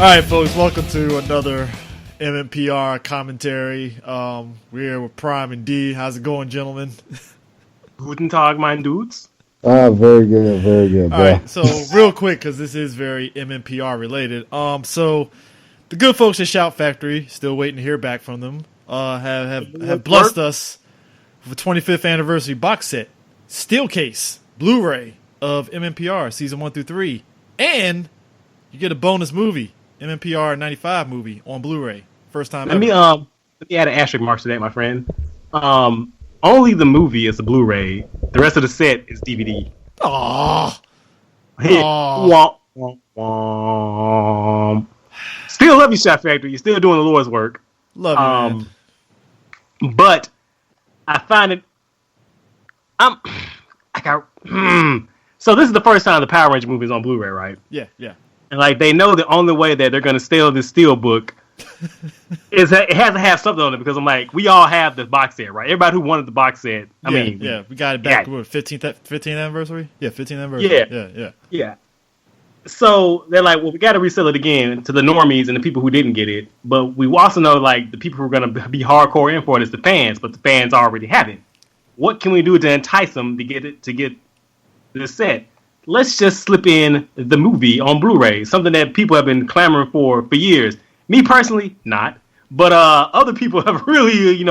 right, folks, welcome to another MMPR commentary. We're here with Prime and D. How's it going, gentlemen? Guten Tag, mein Dudes. Very good, bro. All right, so real quick, because this is very MMPR related. So the good folks at Shout Factory, still waiting to hear back from them, have blessed us with the 25th anniversary box set, steel case, Blu-ray of MMPR season 1 through 3, and you get a bonus movie, MMPR 95 movie on Blu-ray, first time ever. Let me add an asterisk mark to that, my friend. Only the movie is the Blu-ray. The rest of the set is DVD. Aww. Womp, womp, womp. Still love you, Shot Factory. You're still doing the Lord's work. Love you, man. But I find it. So this is the first time the Power Ranger movie is on Blu-ray, right? Yeah. And like they know the only way that they're going to steal this Steelbook is that it has to have something on it, because I'm like, we all have the box set, right? Everybody who wanted the box set. I mean, we got it back. What, 15th anniversary? Yeah, 15th anniversary. Yeah. So they're like, well, we got to resell it again to the normies and the people who didn't get it. But we also know, like, the people who are going to be hardcore in for it is the fans, but the fans already have it. What can we do to entice them to get the set? Let's just slip in the movie on Blu-ray, something that people have been clamoring for years. Me personally, not. But other people have really,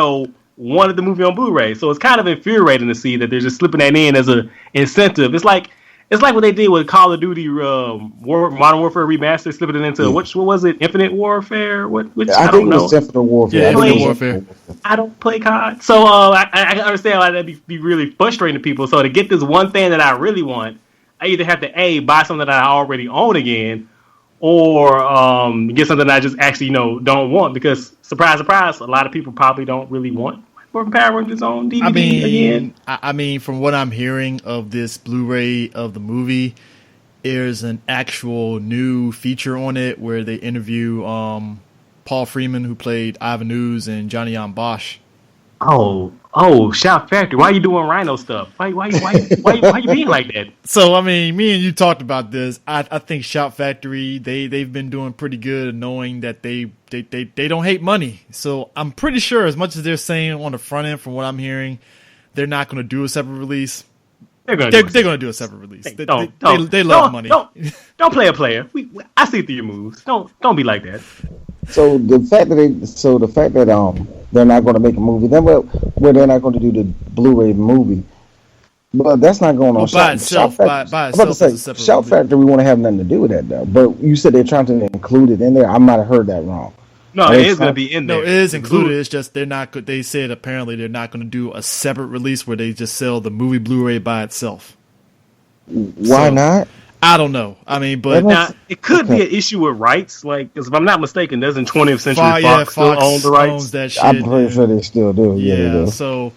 wanted the movie on Blu-ray. So it's kind of infuriating to see that they're just slipping that in as an incentive. It's like what they did with Call of Duty Modern Warfare Remastered, slipping it into, what was it, Infinite Warfare? I don't know. It was Infinite Warfare. Yeah, Infinite Warfare. I don't play COD. So I can understand why that'd be really frustrating to people. So to get this one thing that I really want, I either have to buy something that I already own again, or get something that I just actually don't want, because surprise, surprise, a lot of people probably don't really want Morphin Power Rangers on DVD again. I mean, from what I'm hearing of this Blu-ray of the movie, there's an actual new feature on it where they interview Paul Freeman, who played Ivan Ooze, and Johnny Yong Bosch. Oh, Shout Factory! Why are you doing Rhino stuff? Why you being like that? So, I mean, me and you talked about this. I think Shout Factory, they've been doing pretty good, knowing that they don't hate money. So I'm pretty sure, as much as they're saying on the front end, from what I'm hearing, they're not going to do a separate release. They're going to do a separate release. They love money. Don't play a player. I see through your moves. Don't be like that. So the fact that they're not going to make a movie, then they're not going to do the Blu-ray movie, but that's not going on. By itself, Shout Factory, we want to have nothing to do with that, though. But you said they're trying to include it in there. I might have heard that wrong. No, it is going to be in there. No, it is included. It's just they're not. They said apparently they're not going to do a separate release where they just sell the movie Blu-ray by itself. Why not? I don't know. I mean, but now it could be an issue with rights. Like, because if I'm not mistaken, doesn't 20th Century Fox still own the rights? That shit. I'm pretty sure they still do. Yeah. So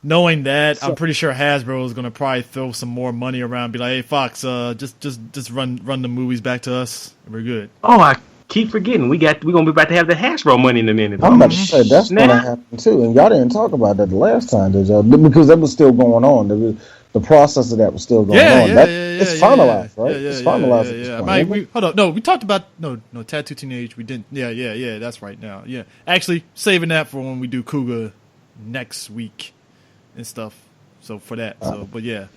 knowing that, I'm pretty sure Hasbro is going to probably throw some more money around, and be like, "Hey, Fox, just run the movies back to us. We're good." Oh, I keep forgetting. We're gonna be about to have the Hasbro money in a minute. I'm about to say that's going to happen too, and y'all didn't talk about that the last time, did y'all? Because that was still going on. The process of that was still going on. It's finalized, right? It's finalized. Yeah. Hold on. No, we talked about no Tattoo Teenage. We didn't. Yeah. That's right now. Yeah, actually saving that for when we do Cougar next week and stuff. So for that. Right.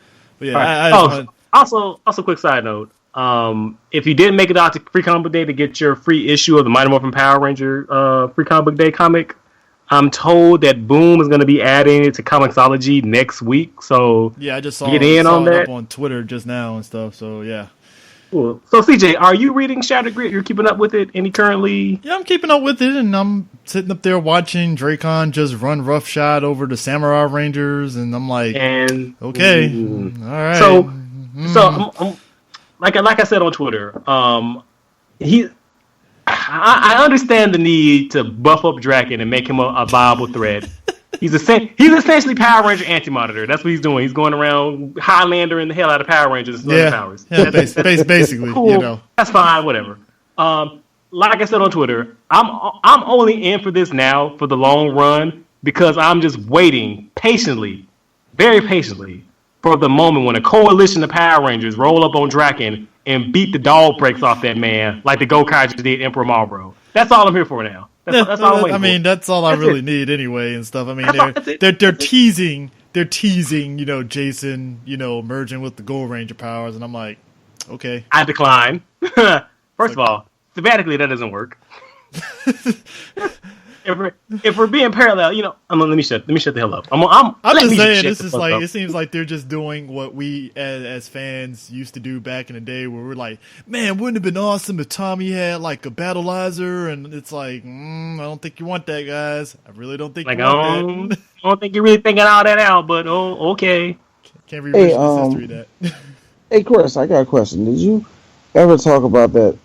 Also, quick side note. If you didn't make it out to Free Comic Book Day to get your free issue of the Mighty Morphin Power Ranger Free Comic Book Day comic, I'm told that Boom is going to be adding it to Comixology next week. So yeah, I just saw it up on Twitter just now and stuff. So yeah. Cool. So CJ, are you reading Shattered Grid? You're keeping up with it? Any currently? Yeah, I'm keeping up with it, and I'm sitting up there watching Dracon just run roughshod over the Samurai Rangers, and I'm like, okay, all right. So like I said on Twitter, I understand the need to buff up Draken and make him a viable threat. He's essentially Power Ranger Anti-Monitor. That's what he's doing. He's going around Highlander the hell out of Power Rangers. Powers. Yeah, basically. Cool. That's fine. Whatever. Like I said on Twitter, I'm only in for this now for the long run, because I'm just waiting very patiently, for the moment when a coalition of Power Rangers roll up on Draken and beat the dog breaks off that man like the Go-Kart just did Emperor Marlboro. That's all I'm here for now. That's all I'm waiting for. That's all I really need anyway and stuff. I mean, they're teasing, Jason, merging with the Gold Ranger powers, and I'm like, okay. I decline. First of all, thematically that doesn't work. If we're being parallel, let me shut the hell up. I'm just saying this is like, it seems like they're just doing what we as fans used to do back in the day, where we're like, man, wouldn't it have been awesome if Tommy had like a battleizer? And it's like, I don't think you want that, guys. I really don't think you want that. I don't think you're really thinking all that out, but okay. Can't revision this history that. Hey, Chris, I got a question. Did you ever talk about that?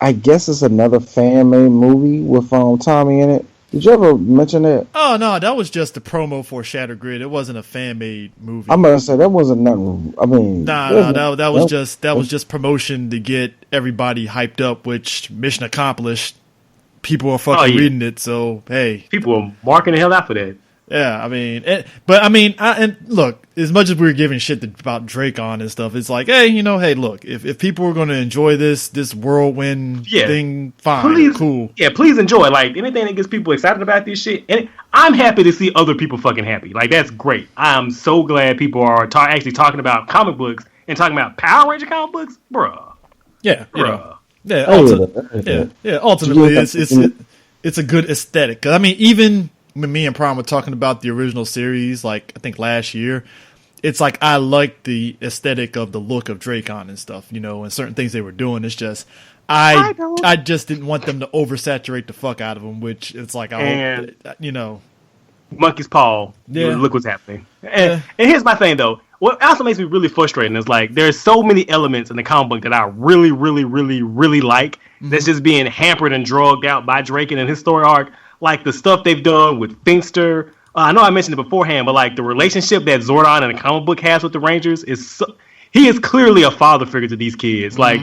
I guess it's another fan-made movie with Tommy in it. Did you ever mention that? Oh no, that was just a promo for Shattered Grid. It wasn't a fan-made movie. I'm gonna say that wasn't nothing. I mean, that was just promotion to get everybody hyped up. Which mission accomplished. People are fucking reading it, so hey, people are marking the hell out for that. Yeah, I mean, and look, as much as we were giving shit about Dracon and stuff, it's like, hey, look, if people are going to enjoy this whirlwind thing, fine, cool. Yeah, please enjoy. Like, anything that gets people excited about this shit. And I'm happy to see other people fucking happy. Like, that's great. I'm so glad people are actually talking about comic books and talking about Power Ranger comic books. Bruh. Yeah, bruh. Ultimately, it's a good aesthetic. 'Cause, I mean, even when me and Prime were talking about the original series, like I think last year, it's like I like the aesthetic of the look of Dracon and stuff, and certain things they were doing. It's just I just didn't want them to oversaturate the fuck out of them, which it's like Monkey's paw. Yeah, look what's happening. And here's my thing though. What also makes me really frustrating is like there's so many elements in the comic book that I really, really, really, really like that's just being hampered and drugged out by Dracon and his story arc. Like the stuff they've done with Finster. I know I mentioned it beforehand, but like the relationship that Zordon in the comic book has with the Rangers he is clearly a father figure to these kids. Like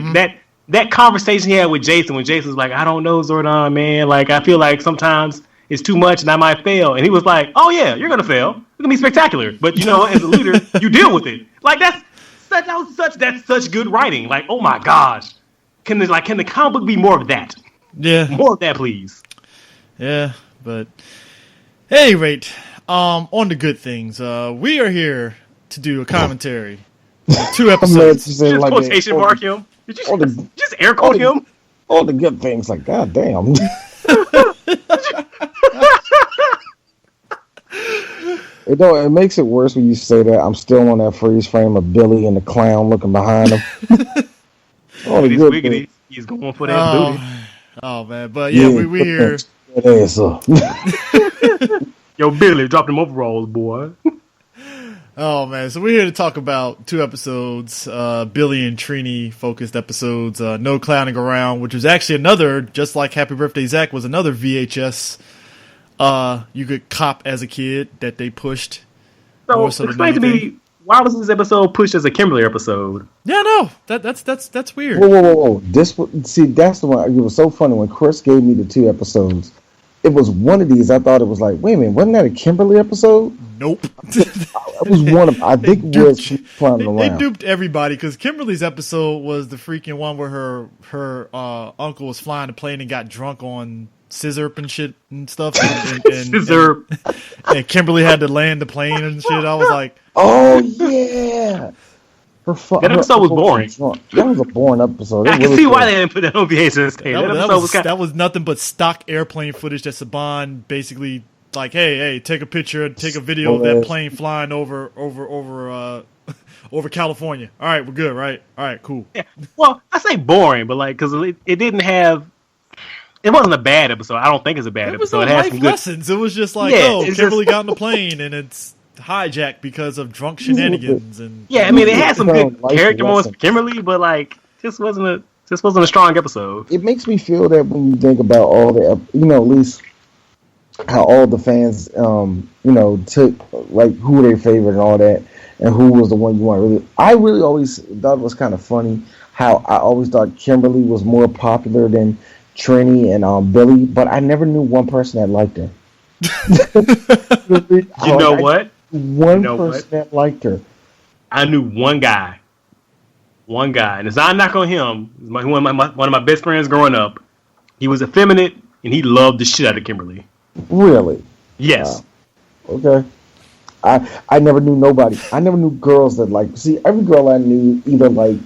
that conversation he had with Jason when Jason's like, I don't know, Zordon, man. Like I feel like sometimes it's too much and I might fail. And he was like, oh yeah, you're gonna fail. It's gonna be spectacular. But as a leader, you deal with it. Like that's such good writing. Like, oh my gosh. Can the comic book be more of that? Yeah. More of that, please. Yeah, but at any rate, on the good things, we are here to do a commentary. 2 episodes. Did you just quotation mark him? Did you just air quote him? All the good things, like, God damn. It makes it worse when you say that. I'm still on that freeze frame of Billy and the clown looking behind him. All the good things. He's going for that booty. Oh, man. But yeah, we here. Yo, Billy, drop them overalls, boy. Oh man, so we're here to talk about 2 episodes, Billy and Trini focused episodes, No Clowning Around, which was actually another, just like Happy Birthday Zach, was another VHS you could cop as a kid that they pushed. So explain to me, why was this episode pushed as a Kimberly episode? Yeah, no, that's weird. Whoa. That's the one. It was so funny when Chris gave me the 2 episodes. It was one of these. I thought it was like, wait a minute, wasn't that a Kimberly episode? Nope. It was one of. I think it was Clowning Around. They duped everybody because Kimberly's episode was the freaking one where her uncle was flying a plane and got drunk on scissor and shit and stuff. Scissor. And Kimberly had to land the plane and shit. I was like, oh yeah. That episode was boring. That was a boring episode. I can see why they didn't put that on VHS tape. That was nothing but stock airplane footage that Saban basically like, hey, take a picture, take a video of that plane flying over California. All right, we're good, right? All right, cool. Yeah. Well, I say boring, but like because it didn't have. It wasn't a bad episode. I don't think it's a bad episode. It was life lessons. It was just like, Kimberly got on the plane and it's hijacked because of drunk shenanigans and I mean it had some good character moments for Kimberly, but like this wasn't a strong episode. It makes me feel that when you think about all the at least how all the fans took like who were their favorite and all that and who was the one you want. I really always thought it was kind of funny how I always thought Kimberly was more popular than Trini and Billy, but I never knew one person that liked her. You know what? One person that liked her. I knew one guy one guy, and it's not a knock on him. One of my best friends growing up. He was effeminate, and he loved the shit out of Kimberly. Really? Yes. Okay. I never knew nobody. I never knew girls that like. See, every girl I knew either like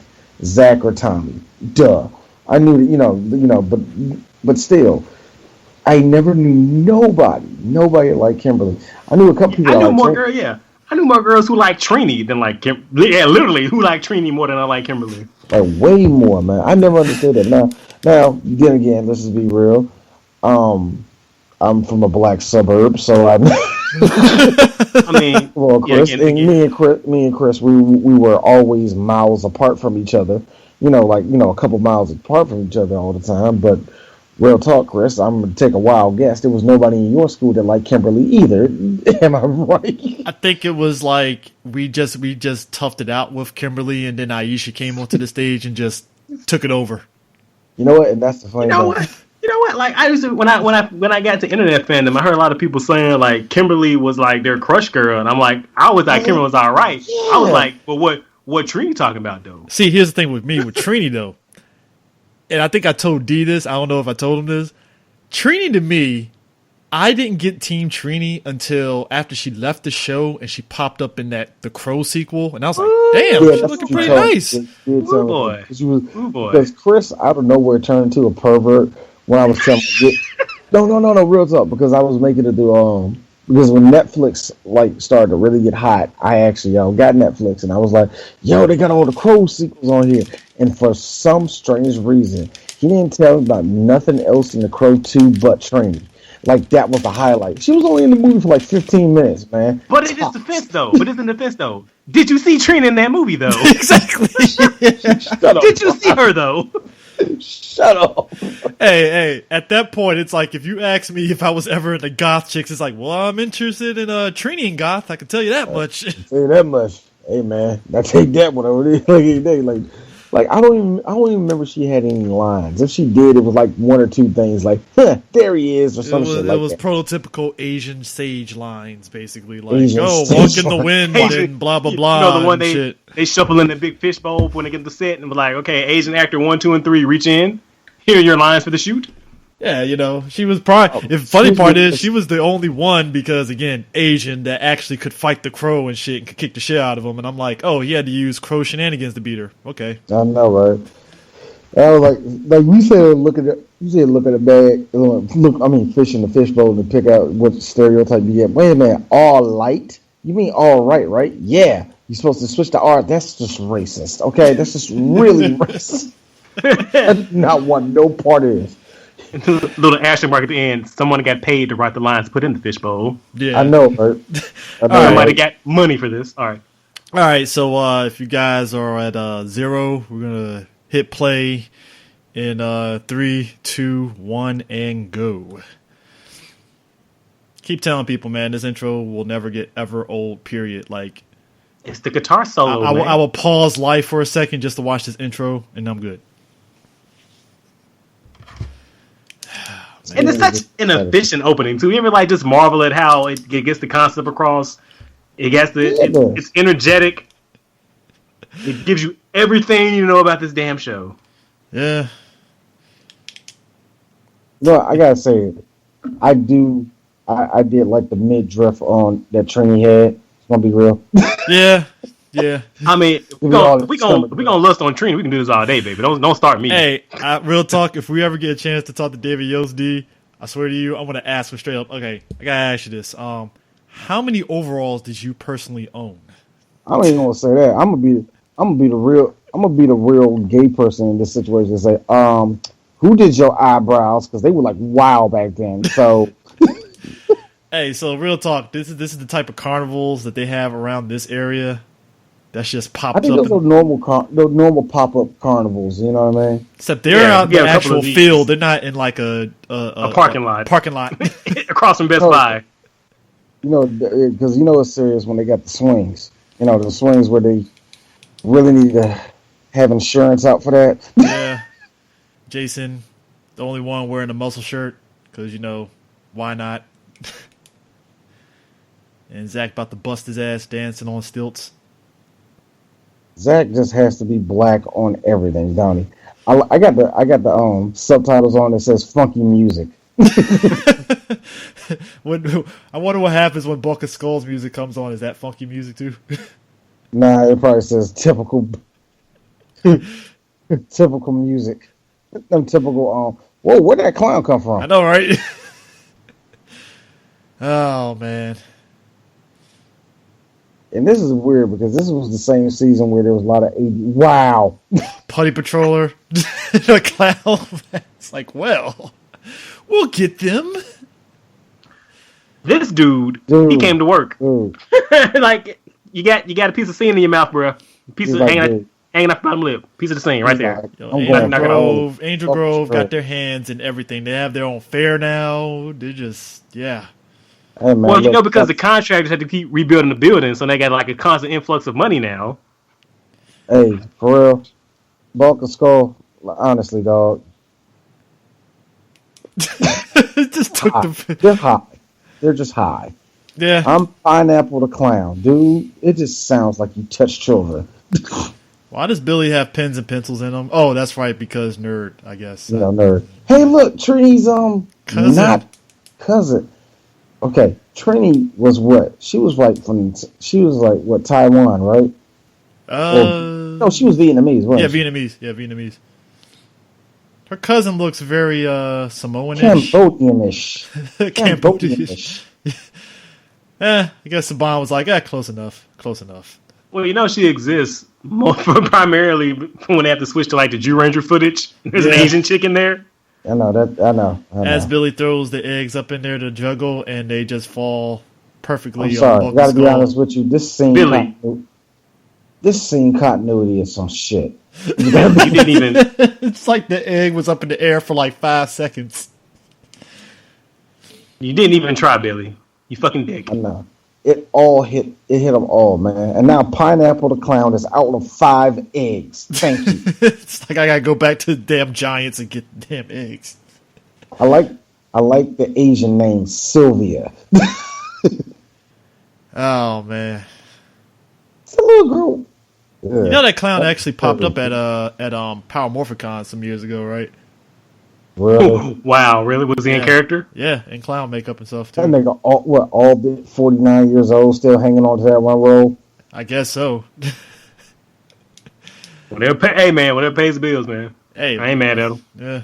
Zach or Tommy. Duh. I knew that, but still, I never knew nobody like Kimberly. I knew a couple people. I knew more girls. Yeah, I knew more girls who like Trini than like Kim. Yeah, literally, who like Trini more than I like Kimberly. Like way more, man. I never understood that. Now, then again, let's just be real. I'm from a black suburb, so I. I mean, well, Chris, me and Chris, we were always miles apart from each other. A couple miles apart from each other all the time. But real talk, Chris, I'm gonna take a wild guess. There was nobody in your school that liked Kimberly either. Am I right? I think it was like we just toughed it out with Kimberly, and then Aisha came onto the stage and just took it over. You know what? And that's the funny thing. You know what? Like I used to when I got to internet fandom, I heard a lot of people saying like Kimberly was like their crush girl, and I'm like, I always thought Kimberly was all right. Yeah. I was like, well, what Trini talking about though? See, here's the thing with me with Trini though, and I think I told D this. I don't know if I told him this. Trini to me, I didn't get Team Trini until after she left the show and she popped up in the Crow sequel, and I was like, damn, she's looking pretty nice. Ooh boy. Because Chris out of nowhere turned into a pervert. When I was telling no, real talk, because I was making it do because when Netflix like started to really get hot, I actually got Netflix and I was like, they got all the Crow sequels on here, and for some strange reason, he didn't tell me about nothing else in the Crow 2 but Trini. Like that was the highlight. She was only in the movie for like 15 minutes, man. But it is defense though. Did you see Trini in that movie though? Exactly. Did you see her though? Shut up. Hey, at that point, it's like if you ask me if I was ever into goth chicks, it's like, well, I'm interested in Trini and goth. I can tell you that much. Tell you that much. Hey, man, I take that one over there. Like I don't even remember she had any lines. If she did, it was like one or two things, like, there he is, or something like that. It was prototypical Asian sage lines, basically. Like, walk in the wind and blah, blah, blah. You know, the one they shuffle in the big fishbowl when they get the set and be like, okay, Asian actor 1, 2, and 3, reach in. Here are your lines for the shoot. Yeah, she was probably. The funny part is, she was the only one because, again, Asian that actually could fight the Crow and shit and could kick the shit out of him. And I'm like, he had to use Crow shenanigans to beat her. Okay, I know, right? I was like you said, look at the bag. Fish in the fishbowl to pick out what stereotype you get. Wait a minute, all light? You mean all right? Right? Yeah, you're supposed to switch to art. That's just racist. Okay, that's just really racist. I do not want no part of this. Little asterisk mark at the end. Someone got paid to write the lines to put in the fishbowl. Yeah, I know, right? Somebody got money for this. All right. So if you guys are at 0, we're gonna hit play in 3, 2, 1, and go. Keep telling people, man, this intro will never get ever old. Period. Like, it's the guitar solo. I will pause life for a second just to watch this intro, and I'm good. And it's such an efficient opening too. You ever just marvel at how it gets the concept across? It's energetic. It gives you everything you know about this damn show. Yeah. No, I gotta say, I did like the midriff on that Trini had. It's gonna be real. Yeah. I mean, we gonna lust on Trini. We can do this all day, baby. Don't start me. Hey, real talk. If we ever get a chance to talk to David Yost D, I swear to you, I'm gonna ask him straight up. Okay, I gotta ask you this. How many overalls did you personally own? I don't even want to say that. I'm gonna be the real gay person in this situation and say, who did your eyebrows? Because they were like wild back then. So. Hey, so real talk. This is the type of carnivals that they have around this area. That's just pops up. I think those are normal pop-up carnivals. You know what I mean? Except they're out in the actual field. They're not in like a parking lot. Parking lot across from Best Buy. Because it's serious when they got the swings. The swings where they really need to have insurance out for that. Yeah, Jason, the only one wearing a muscle shirt because why not? And Zach about to bust his ass dancing on stilts. Zach just has to be black on everything, don't he? I got the subtitles on that says funky music. I wonder what happens when Buck of Skull's music comes on. Is that funky music too? Nah, it probably says typical typical music. Them typical whoa, where'd that clown come from? I know, right? Oh man. And this is weird because this was the same season where there was a lot of wow. Putty Patroller, a clown. It's like, well, we'll get them. This dude, he came to work. Like you got a piece of sand in your mouth, bro. Piece of hanging off the bottom lip. Piece of the sand right there. Angel Grove got their hands in everything. They have their own fair now. They're just Hey, man, well, because the contractors had to keep rebuilding the building, so they got like a constant influx of money now. Hey, for real, Bulk of Skull. Honestly, dog. Just took They're high. They're just high. Yeah. I'm Pineapple the Clown, dude. It just sounds like you touch children. Why does Billy have pens and pencils in him? Oh, that's right, because nerd, I guess. Nerd. Hey, look, Trini's cousin. Not cousin. Okay, Trini was what? She was like Taiwan, right? No, she was Vietnamese, wasn't she? Vietnamese. Her cousin looks very Samoan-ish. Cambodian-ish. I guess Saban was like, close enough. Well, she exists primarily when they have to switch to like the Jew Ranger footage. There's an Asian chick in there. I know. As Billy throws the eggs up in there to juggle, and they just fall perfectly. I'm sorry, gotta be honest with you. This scene continuity is some shit. You didn't even. It's like the egg was up in the air for like 5 seconds. You didn't even try, Billy. You fucking dick. I know. It hit them all, man. And now Pineapple the Clown is out of 5 eggs. Thank you. It's like I gotta go back to the damn Giants and get the damn eggs. I like the Asian name Sylvia. Oh man. It's a little girl. Yeah. You know that clown actually popped up at Power Morphicon some years ago, right? Really? Wow, really? Was he in character? Yeah, and clown makeup and stuff too. That nigga, all 49 years old, still hanging on to that one role? I guess so. Whatever pays the bills, man. Hey, I ain't mad at him. Yeah.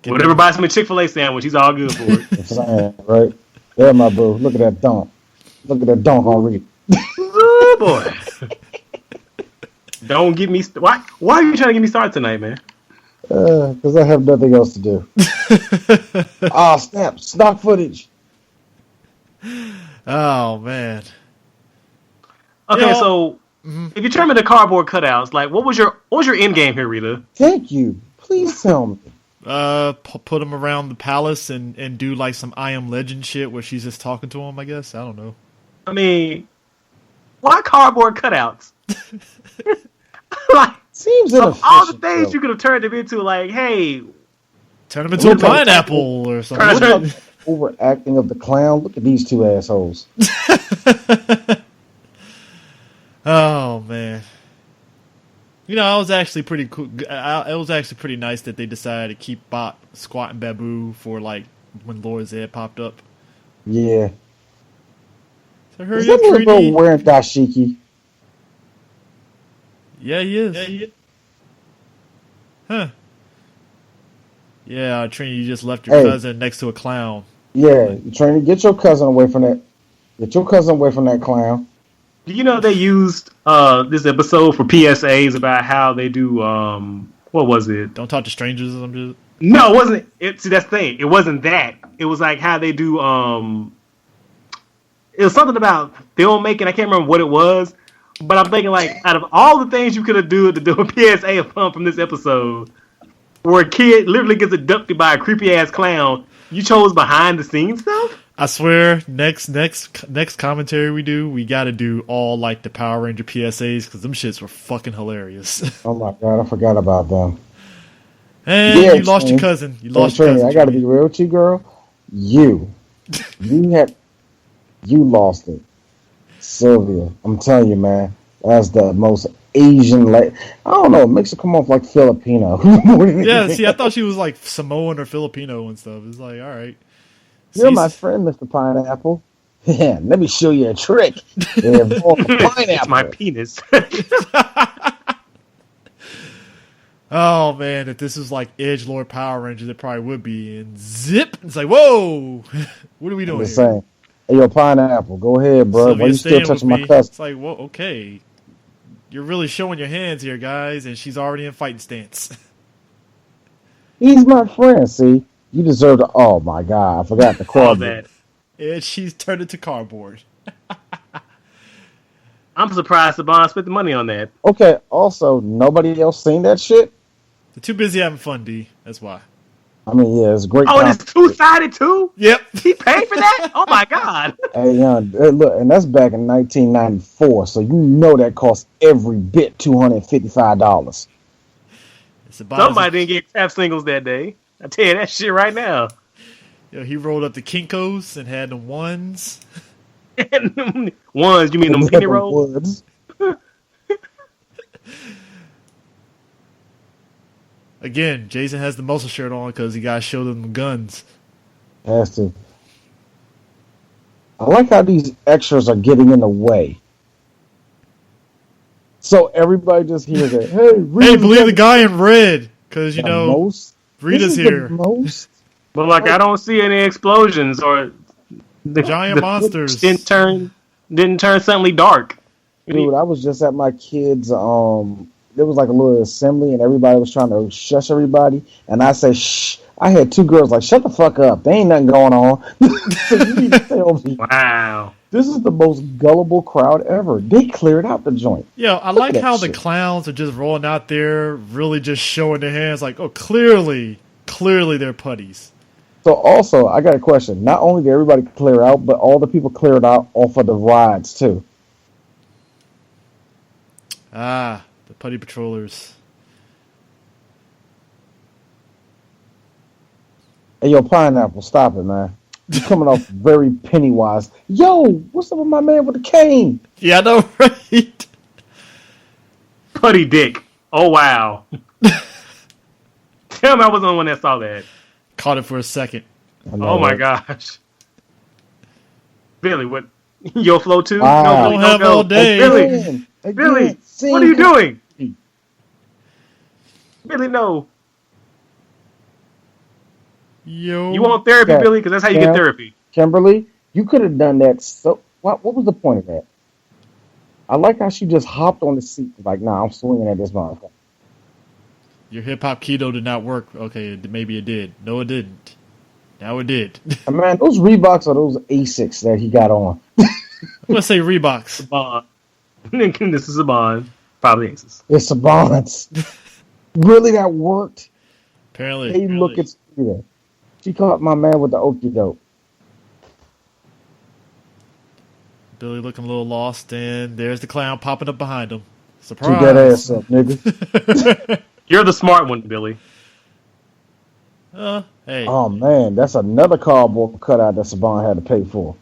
Whatever buys him a Chick-fil-A sandwich, he's all good for it. Right? Yeah, my boo. Look at that dunk. Look at that dunk on Reed. Oh, boy. Don't get me... Why are you trying to get me started tonight, man? Because I have nothing else to do. Snap. Stock footage. Oh, man. Okay, so if you turn into cardboard cutouts, like what was your end game here, Rita? Thank you. Please tell me. Put them around the palace and do like some I Am Legend shit where she's just talking to him, I guess. I don't know. I mean, why cardboard cutouts? Like, seems all the things you could have turned him into, like, hey, turn him into a pineapple or something. What about the overacting of the clown? Look at these two assholes. Oh man. It was actually pretty cool. It was actually pretty nice that they decided to keep Bop, Squat, and Babu for like when Lord Zed popped up. Yeah. So hurry is up, that little girl Trini. wearing dashiki? Yeah, he is. Huh. Yeah, Trini, you just left your cousin next to a clown. Yeah, Trini, get your cousin away from that. Get your cousin away from that clown. Do you know they used this episode for PSAs about how they do what was it? Don't talk to strangers or something. No, it wasn't. See, that's the thing. It wasn't that. It was like how they do. It was something about filmmaking. I can't remember what it was, but I'm thinking like out of all the things you could have do to do a PSA from this episode, where a kid literally gets abducted by a creepy ass clown, you chose behind the scenes stuff. I swear, next commentary we do, we got to do all like the Power Ranger PSAs because them shits were fucking hilarious. Oh my god, I forgot about them. And you lost your cousin. You lost your cousin. I got to be real with you, girl. You lost it, Sylvia. I'm telling you, man. That's the most Asian, like I don't know, it makes it come off like Filipino. Yeah, see, I thought she was like Samoan or Filipino and stuff. It's like, all right. You're my friend, Mr. Pineapple. Yeah, let me show you a trick. It's my penis. Oh man, if this was like Edgelord Power Rangers, it probably would be. And zip, it's like, whoa, what are we doing here? Saying, hey, yo, Pineapple, go ahead, bro. Why you still touching my cousin? It's like, well, okay, you're really showing your hands here, guys, and she's already in fighting stance. He's my friend. See, you deserve to. Oh my god, I forgot the cardboard. And she's turned into cardboard. I'm surprised Saban spent the money on that. Okay, also, nobody else seen that shit? They're too busy having fun, D. That's why. I mean, yeah, it's great. Oh, and it's two-sided too? Yep. He paid for that? Oh my god. Hey, look, and that's back in 1994, so you know that cost every bit $255. Somebody didn't get crap singles that day. I tell you that shit right now. Yo, he rolled up the Kinkos and had them ones. Ones, you mean them penny rolls? Again, Jason has the muscle shirt on because he got to show them the guns. Has to. I like how these extras are getting in the way. So everybody just hears it. Hey, believe the guy in red because, you know, Rita's here. But, like, I don't see any explosions or the giant monsters. Didn't turn suddenly dark. Dude, I was just at my kids' there was like a little assembly and everybody was trying to shush everybody, and I said shh. I had two girls like, shut the fuck up, there ain't nothing going on. So you need to tell me. Wow, this is the most gullible crowd ever. They cleared out the joint. Yo, I like how the clowns are just rolling out there, really just showing their hands like, oh, clearly they're putties. So also, I got a question. Not only did everybody clear out, but all the people cleared out off of the rides too. Ah, the putty patrollers. Hey, yo, Pineapple, stop it, man. You're coming off very Pennywise. Yo, what's up with my man with the cane? Yeah, I know, right? Putty dick. Oh, wow. Tell me I wasn't the one that saw that. Caught it for a second. Oh my gosh. Billy, what? Your flow too? Wow. No, Billy, don't have all day. Billy, Billy, what are you doing? Billy, no. Yo. You want therapy, Billy? Because that's how you get therapy. Kimberly, you could have done that. So, what was the point of that? I like how she just hopped on the seat. Like, nah, I'm swinging at this motherfucker. Your hip-hop keto did not work. Okay, maybe it did. No, it didn't. Now it did. Man, those Reeboks are those Asics that he got on. I'm going to say Reeboks. Saban. This is Saban. Probably Aces. It's Sabans. Really, that worked? Apparently. Hey, look, it's here. She caught my man with the okie doke. Billy looking a little lost, and there's the clown popping up behind him. Surprise. Keep that ass up, nigga. You're the smart one, Billy. Hey. Oh man, that's another cardboard cutout that Saban had to pay for.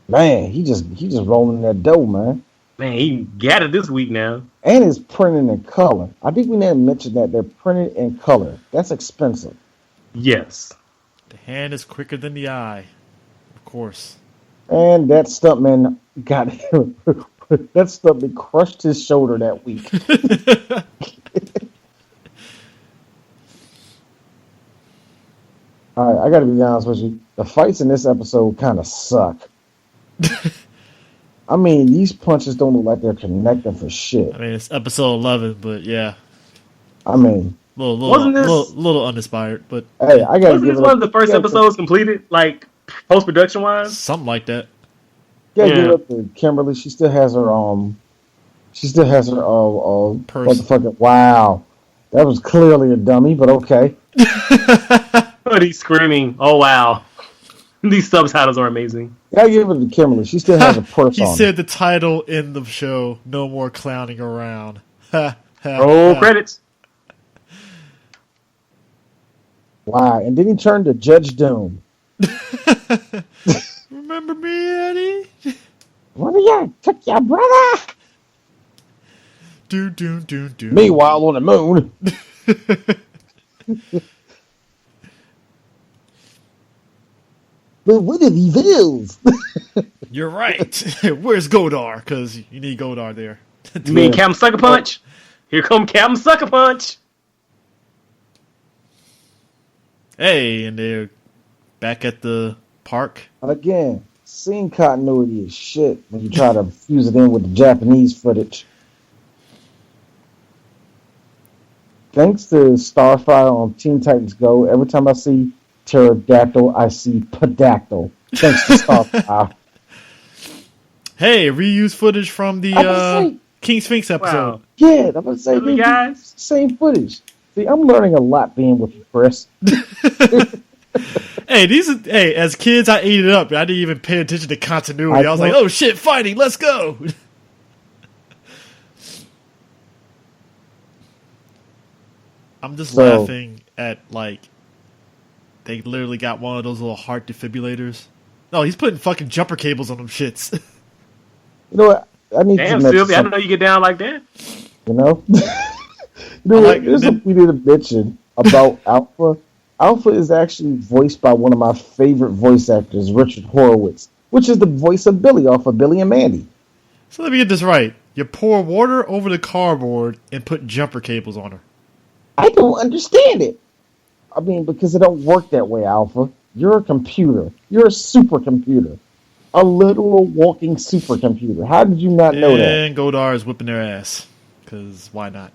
Man, he just rolling that dough, man. Man, he got it this week now. And it's printed in color. I think we never mentioned that they're printed in color. That's expensive. Yes. The hand is quicker than the eye. Of course. And that stuntman got him. That stuntman crushed his shoulder that week. All right, I got to be honest with you. The fights in this episode kind of suck. I mean, these punches don't look like they're connecting for shit. I mean, it's episode 11, but yeah. I mean, little uninspired, but hey, I got to give it. Wasn't this one of the first episodes completed, like post production wise? Something like that. Yeah, give it up to Kimberly. She still has her purse. Motherfucking wow. That was clearly a dummy, but okay. But he's screaming, "Oh wow!" These subtitles are amazing. I give it to Kimberly. She still has a purse he on. He said the title in the show: "No more clowning around." Roll credits. Wow, and then he turned to Judge Doom. Remember me, Eddie? What are you? Took your brother? Do do do do. Meanwhile, on the moon. But what are these hills? You're right. Where's Godar? Because you need Godar there. You mean Captain Sucker Punch? Here come Captain Sucker Punch. Hey, and they're back at the park. Again, scene continuity is shit when you try to fuse it in with the Japanese footage. Thanks to Starfire on Teen Titans Go, every time I see pterodactyl, I see pedactyl. Thanks to Starfire. Hey, reuse footage from the King Sphinx episode. Wow. Yeah, I'm gonna say, Really, guys? same footage. See, I'm learning a lot being with you, Chris. Hey, as kids, I ate it up. I didn't even pay attention to continuity. I was like, oh shit, fighting, let's go. I'm just laughing at, like, they literally got one of those little heart defibrillators. No, he's putting fucking jumper cables on them shits. You know what? I need Damn, to mention Sylvia, I didn't know you get down like that. You know? There's something we need to mention about Alpha. Alpha is actually voiced by one of my favorite voice actors, Richard Horowitz, which is the voice of Billy off of Billy and Mandy. So let me get this right. You pour water over the cardboard and put jumper cables on her. I don't understand it. I mean, because it don't work that way, Alpha. You're a computer. You're a supercomputer. A literal walking supercomputer. How did you not know that? And Godar is whipping their ass. Because why not?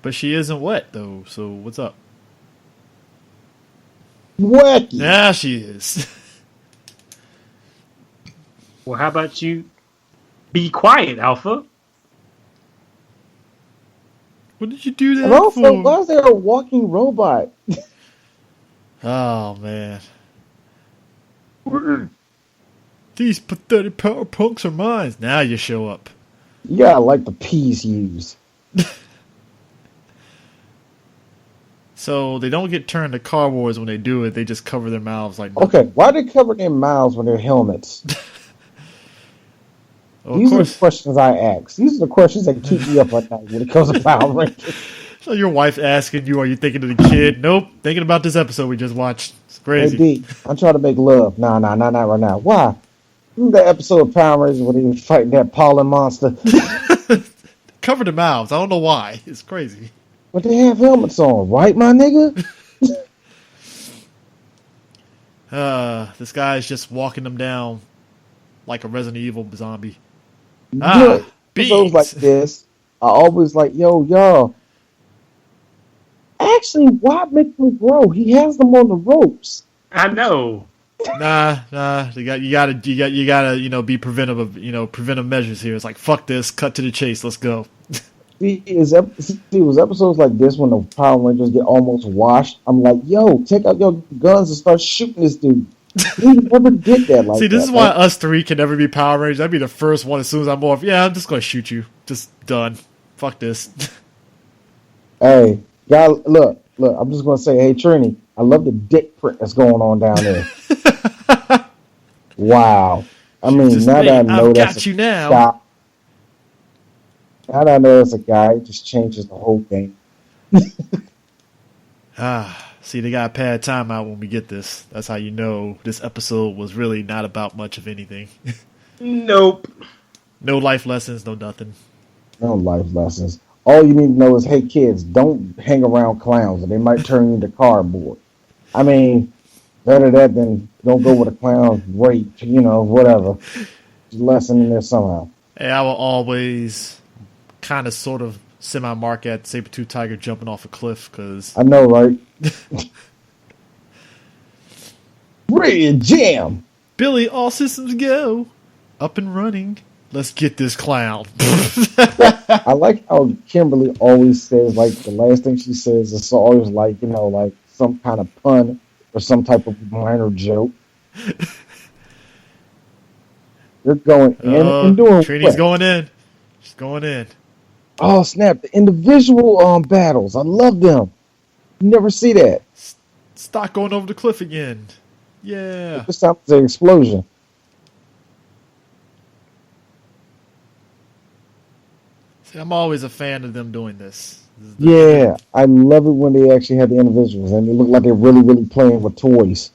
But she isn't wet, though, so what's up? Wacky. Yeah, she is. Well, how about you be quiet, Alpha? What did you do that And also, for? why is there a walking robot? Oh, man. These pathetic power punks are mine. Now you show up. Yeah, like the peas used. So they don't get turned to cardboards when they do it. They just cover their mouths like Okay, why are they covering their mouths when they're helmets? Well, These are the questions I ask. These are the questions that keep me up at night when it comes to Power Rangers. So your wife asking you, are you thinking of the kid? Nope. Thinking about this episode we just watched. It's Hey, crazy. D, I'm trying to make love. Nah, not right now. Why? Remember that episode of Power Rangers when he was fighting that pollen monster? Cover their mouths. I don't know why. It's crazy. But they have helmets on, right, my nigga? This guy's just walking them down like a Resident Evil zombie. Episodes beans. like this, I always like, yo, y'all. Actually, why make them grow? He has them on the ropes. I know. Nah. You gotta, be preventive of, preventive measures here. It's like, fuck this, cut to the chase, let's go. See, it was episodes like this when the Power Rangers get almost washed. I'm like, yo, take out your guns and start shooting this dude. He never did that like that. See, this is why us three can never be Power Rangers. I'd be the first one as soon as I'm off. Yeah, I'm just gonna shoot you. Just done. Fuck this. Hey, guy, look, I'm just gonna say, hey, Trini, I love the dick print that's going on down there. Wow. I mean, Just, now hey, that I know I've that's got you now. guy, now that I know it's a guy, it just changes the whole game. See, they got a pad timeout when we get this. That's how you know this episode was really not about much of anything. Nope. No life lessons, no nothing. No life lessons. All you need to know is, hey, kids, don't hang around clowns, or they might turn you into cardboard. I mean, better that than don't go with a clown, rape, whatever. There's a lesson in there somehow. Hey, I will always kind of sort of semi-mark at Saber-Tooth Tiger jumping off a cliff, because... I know, right? Ready to jam! Billy, all systems go. Up and running. Let's get this clown. I like how Kimberly always says, like, the last thing she says is always like, like some kind of pun or some type of minor joke. You're going in and doing Trini's what? going in. She's going in. Oh, snap. The individual battles. I love them. You never see that. Stock going over the cliff again. Yeah. This time it's an explosion. I'm always a fan of them doing this. Yeah, I love it when they actually have the individuals and they look like they're really, really playing with toys.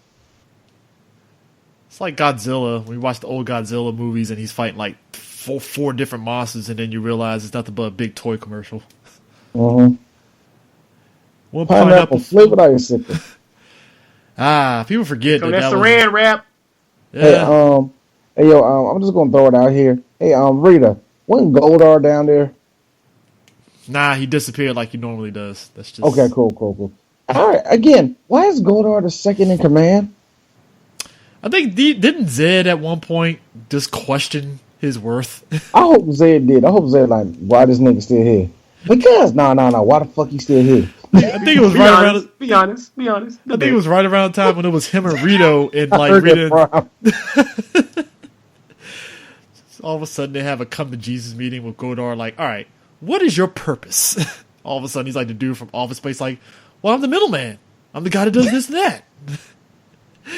It's like Godzilla. When you watch the old Godzilla movies and he's fighting like four different monsters, and then you realize it's nothing but a big toy commercial. Mm-hmm. One Pineapple flavored icicle. People forget So that that's was... Saran wrap. Yeah. Hey, yo, I'm just gonna throw it out here. Hey, Rita, wasn't Goldar down there? Nah, he disappeared like he normally does. That's just... Okay, cool. All right, again, why is Goldar the second in command? I think didn't Zed at one point just question his worth? I hope Zed did. I hope Zed like, why this nigga still here? Because no, why the fuck he still here? I think it was Be honest. I think it was right around the time when it was him and Rito, and like Rita. All of a sudden, they have a come to Jesus meeting with Godar. Like, all right, what is your purpose? All of a sudden, he's like the dude from Office Space. Like, well, I'm the middleman. I'm the guy that does this and that.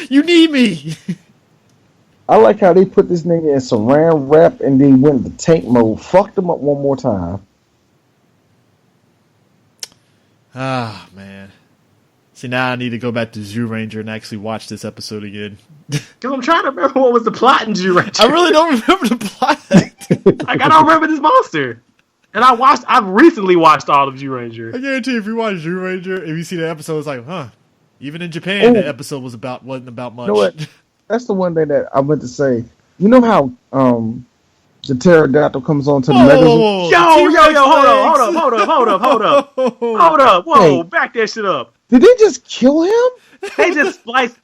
You need me. I like how they put this nigga in saran wrap and then went into tank mode. Fucked him up one more time. Ah, man. See, now I need to go back to Zoo Ranger and actually watch this episode again. Because I'm trying to remember what was the plot in Zoo Ranger. I really don't remember the plot. Like, I don't remember this monster. And I've recently watched all of Zoo Ranger. I guarantee if you watch Zoo Ranger, if you see the episode, it's like, huh. Even in Japan, the episode wasn't about much. You know what? That's the one thing that I meant to say. You know how the pterodactyl comes onto the mechanism? Hold up. Whoa, Hey. back that shit up. Did they just kill him? They just spliced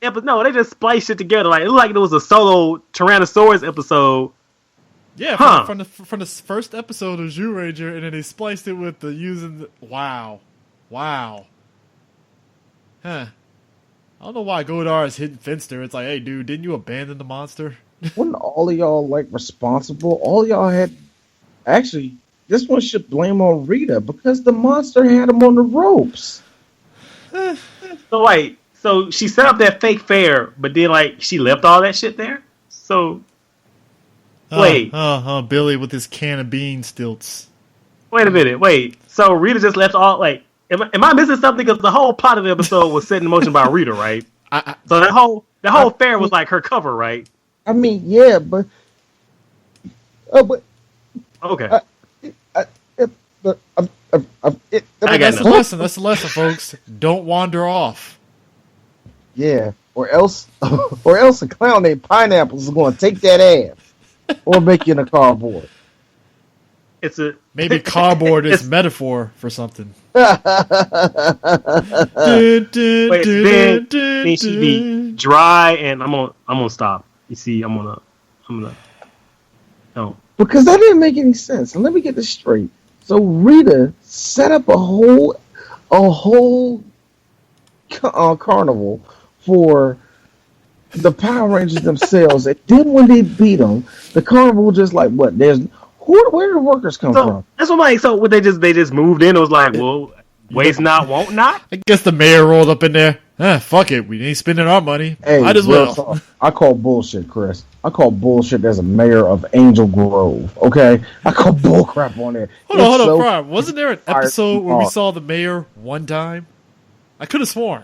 shit together. Like, it looked like it was a solo Tyrannosaurus episode. Yeah, from the first episode of Zoo Ranger, and then they spliced it with wow. Huh. I don't know why Godar is hitting Finster. It's like, hey, dude, didn't you abandon the monster? Wasn't all of y'all like responsible? All y'all had actually. This one should blame on Rita because the monster had him on the ropes. So wait, so she set up that fake fair, but then like she left all that shit there. So wait, Billy with his can of bean stilts. Wait a minute, So Rita just left all like. Am I missing something? Because the whole plot of the episode was set in motion by Rita, right? So that whole fair was like her cover, right? I mean, yeah, but okay. That's a lesson, folks. Don't wander off. Yeah, or else a clown named Pineapples is going to take that ass or make you in a cardboard. Maybe cardboard is metaphor for something. Then she be dry, and I'm gonna stop. You see, I'm gonna. No. Because that didn't make any sense. And let me get this straight. So Rita set up a whole carnival for the Power Rangers themselves, and then when they beat them, the carnival just like what? Where do the workers come from? That's what I'm like. So what they just moved in. It was like, well, waste not, won't not. I guess the mayor rolled up in there. Fuck it, we ain't spending our money. Hey, might as well. I call bullshit, Chris. I call bullshit as a mayor of Angel Grove. Okay, I call bullcrap on there. Hold on, Brian. Wasn't there an episode where we saw the mayor one time? I could have sworn.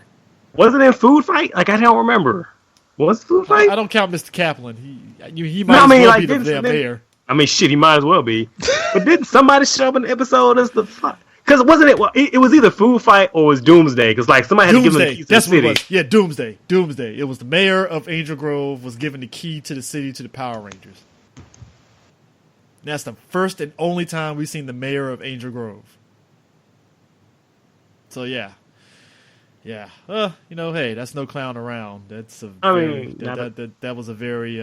Wasn't it Food Fight? Like, I don't remember. Was it Food Fight? I don't count Mr. Kaplan. He might well be the damn mayor. I mean, shit, he might as well be. But didn't somebody show up in the episode as the fuck? Because wasn't it? Well, it was either Food Fight or it was Doomsday. Because like somebody had to give him the keys to the city. What it was. Yeah, Doomsday. It was the mayor of Angel Grove was given the key to the city to the Power Rangers. And that's the first and only time we've seen the mayor of Angel Grove. So yeah. Hey, that's no clown around. That's that was a very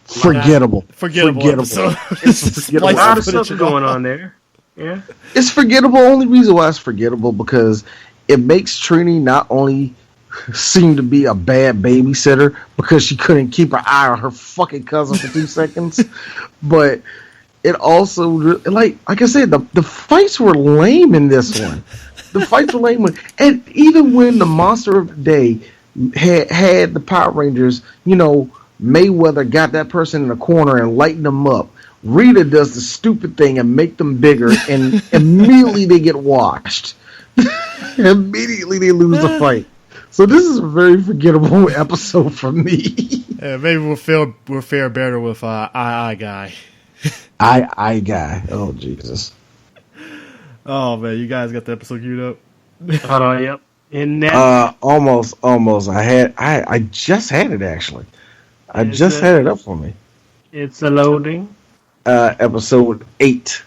forgettable episode. It's forgettable. A lot of stuff going on there. Yeah, it's forgettable. Only reason why it's forgettable because it makes Trini not only seem to be a bad babysitter because she couldn't keep her eye on her fucking cousin for 2 seconds, but it also like I said, the fights were lame in this one. The fights were lame, and even when the monster of the day had the Power Rangers, Mayweather got that person in the corner and lightened them up. Rita does the stupid thing and make them bigger, and immediately they get washed. Immediately they lose the fight. So this is a very forgettable episode for me. Yeah, maybe we'll fare better with I Guy. I Guy. Oh Jesus. Oh man, you guys got the episode queued up. Hold on, yep. In that, almost. I just had it actually. I just had it up for me. It's a loading. Episode 8.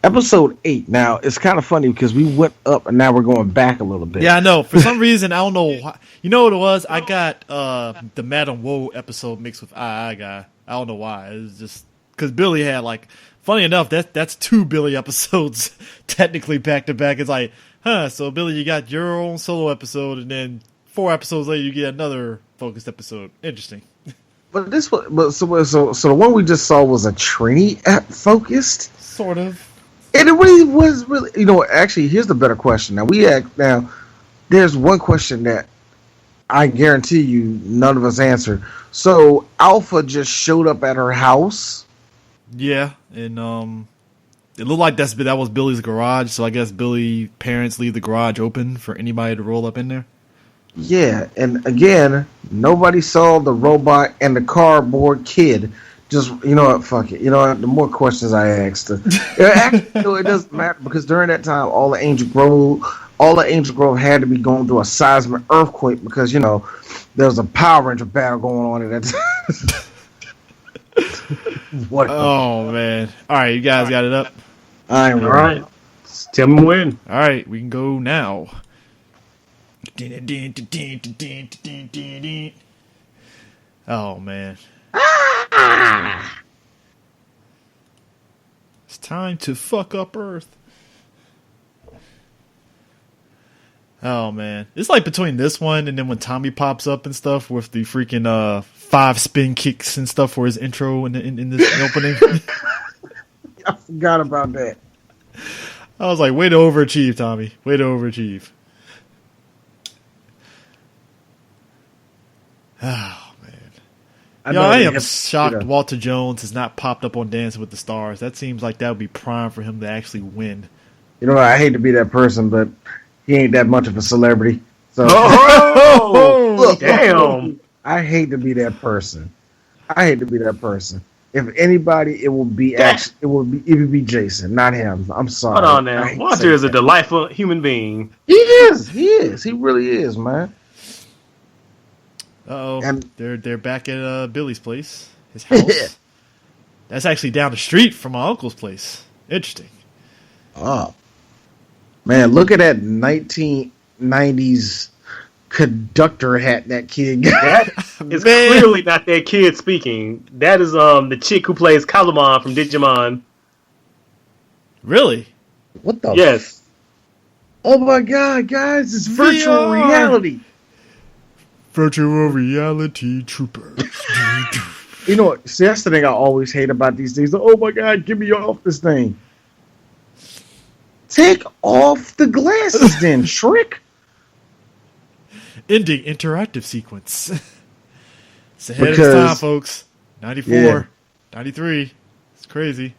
Episode 8. Now it's kind of funny because we went up and now we're going back a little bit. Yeah, I know. For some reason, I don't know. Why. You know what it was? I got the Madam Woe episode mixed with I Guy. I don't know why. It was just because Billy had like. Funny enough, that's 2 Billy episodes technically back to back. It's like, so Billy, you got your own solo episode, and then 4 episodes later, you get another focused episode. Interesting. But this was, so the one we just saw was a Trini focused, sort of, and it really was actually, here's the better question. Now there's one question that I guarantee you none of us answered. So Alpha just showed up at her house. Yeah, and it looked like that was Billy's garage. So I guess Billy's parents leave the garage open for anybody to roll up in there. Yeah, and again, nobody saw the robot and the cardboard kid. Just what, fuck it. The more questions I asked, actually, it doesn't matter because during that time, all the Angel Grove had to be going through a seismic earthquake because there was a Power Ranger battle going on at that time. What? Oh man! All right, you guys got it up. All right. Tell me when. All right, we can go now. Oh man! It's time to fuck up Earth. Oh man, it's like between this one and then when Tommy pops up and stuff with the freaking 5 spin kicks and stuff for his intro in this opening. I forgot about that. I was like, way to overachieve, Tommy. Way to overachieve. Oh man, I am shocked Walter Jones has not popped up on Dancing with the Stars. That seems like that would be prime for him to actually win. I hate to be that person, but he ain't that much of a celebrity. So, look, damn. I hate to be that person. If anybody, it would be Jason, not him. I'm sorry. Hold on now. Walter is a delightful human being. He is. He really is, man. They're back at Billy's place, his house. That's actually down the street from my uncle's place. Interesting. Oh. Man, look at that 1990s conductor hat that kid got. That is clearly not that kid speaking. That is the chick who plays Kalumon from Digimon. Really? What the? Yes. Oh my god, guys! It's virtual reality. Virtual reality troopers. You know what? See, that's the thing I always hate about these things. Oh my god, get me off this thing. Take off the glasses then, Shrek. Ending interactive sequence. It's ahead of its time, folks. 94, 93. It's crazy.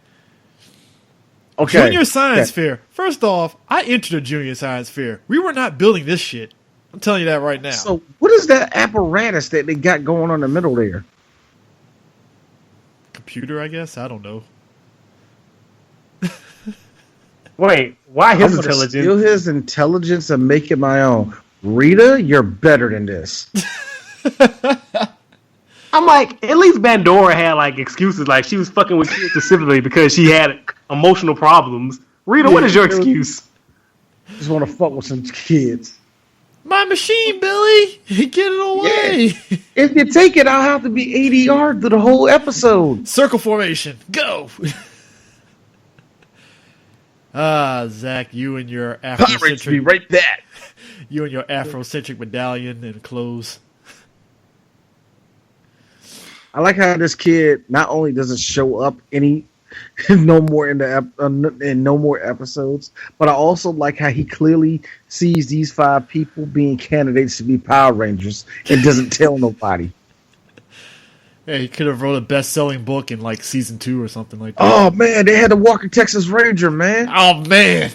Okay. Junior Science Fair. First off, I entered a Junior Science Fair. We were not building this shit. I'm telling you that right now. So, what is that apparatus that they got going on in the middle there? Computer, I guess? I don't know. Wait, why his intelligence? Steal his intelligence and make it my own. Rita, you're better than this. I'm like, at least Bandora had like excuses, like she was fucking with kids specifically because she had emotional problems. Rita, what is your excuse? Just want to fuck with some kids. My machine, Billy! Get it away! Yeah. If you take it, I'll have to be ADR through the whole episode. Circle formation, go! Zach, you and your Afrocentric... Be right back. You and your Afrocentric medallion and clothes. I like how this kid not only doesn't show up no more in no more episodes, but I also like how he clearly sees these 5 people being candidates to be Power Rangers and doesn't tell nobody. Yeah, he could have wrote a best-selling book in like season 2 or something like that. Oh man, they had the Walker Texas Ranger, man. Oh man.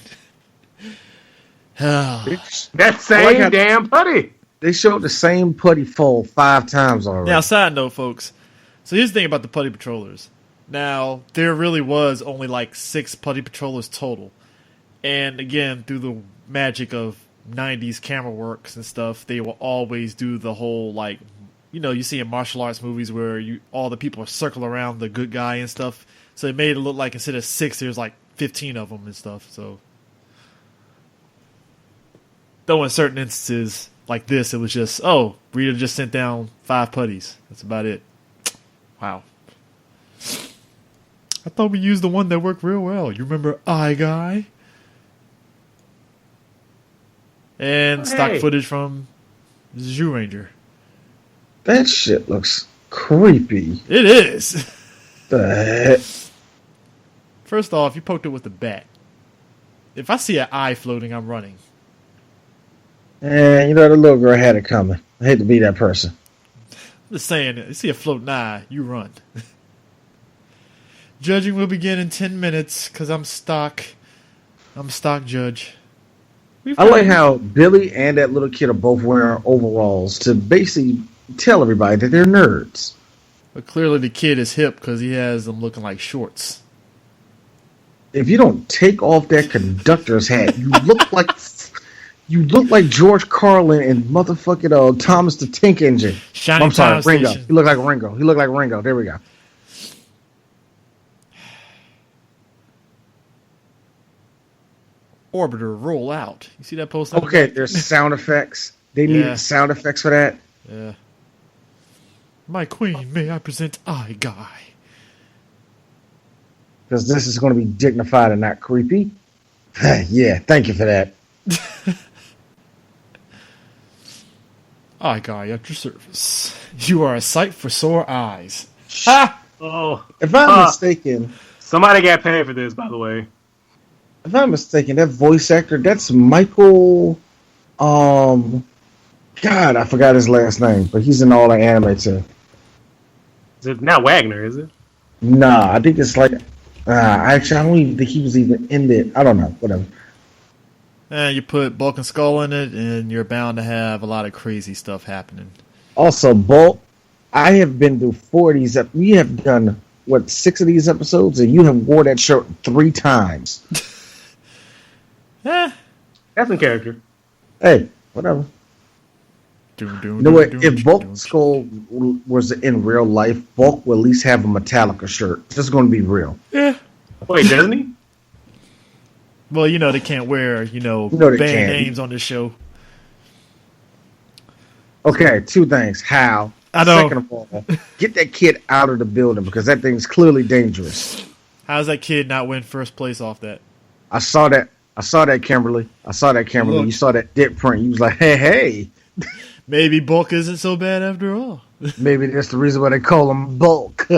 That same damn putty. They showed the same putty fold 5 times already. Now, side note, folks. So here's the thing about the putty patrollers. Now, there really was only like 6 putty patrollers total. And again, through the magic of 90s camera works and stuff, they will always do the whole, like, you know, you see in martial arts movies where all the people are circle around the good guy and stuff. So it made it look like instead of 6, there's like 15 of them and stuff. So, though in certain instances like this, it was just, oh, Rita just sent down 5 putties. That's about it. Wow. I thought we used the one that worked real well. You remember Eye Guy? And stock footage from Zoo Ranger. That shit looks creepy. It is. The heck? First off, you poked it with a bat. If I see an eye floating, I'm running. And you know, the little girl had it coming. I hate to be that person. I'm just saying, you see a floating eye, you run. Judging will begin in 10 minutes, because I'm stock judge. I like how Billy and that little kid are both wearing overalls to basically tell everybody that they're nerds. But clearly the kid is hip because he has them looking like shorts. If you don't take off that conductor's hat, you look like George Carlin and motherfucking Thomas the Tank Engine. I'm sorry, Ringo. Station. He looked like Ringo. There we go. Orbiter roll out. You see that post? Okay, there's sound effects. They need sound effects for that. Yeah. My queen, may I present Eye Guy? Because this is going to be dignified and not creepy. Yeah, thank you for that. Eye Guy at your service. You are a sight for sore eyes. Ha! Oh, if I'm mistaken, somebody got paid for this, by the way. If I'm mistaken, that voice actor, that's Michael. God, I forgot his last name, but he's in all the anime too. Is it not Wagner? Is it? Nah, I think it's like. Actually, I don't even think he was even in it. I don't know. Whatever. You put Bulk and Skull in it, and you're bound to have a lot of crazy stuff happening. Also, Bulk, I have been through 4 of these. We have done, 6 of these episodes, and you have wore that shirt 3 times. That's in character. Hey, whatever. You know what? If Bulk Skull was in real life, Bulk will at least have a Metallica shirt. Just going to be real. Yeah. Wait, doesn't he? Well, you know they can't wear, band names on this show. Okay, 2 things. How? I know. Second of all, get that kid out of the building because that thing's clearly dangerous. How's that kid not win first place off that? I saw that, Kimberly. Look. You saw that dip print. You was like, hey. Maybe Bulk isn't so bad after all. Maybe that's the reason why they call him Bulk. Ew.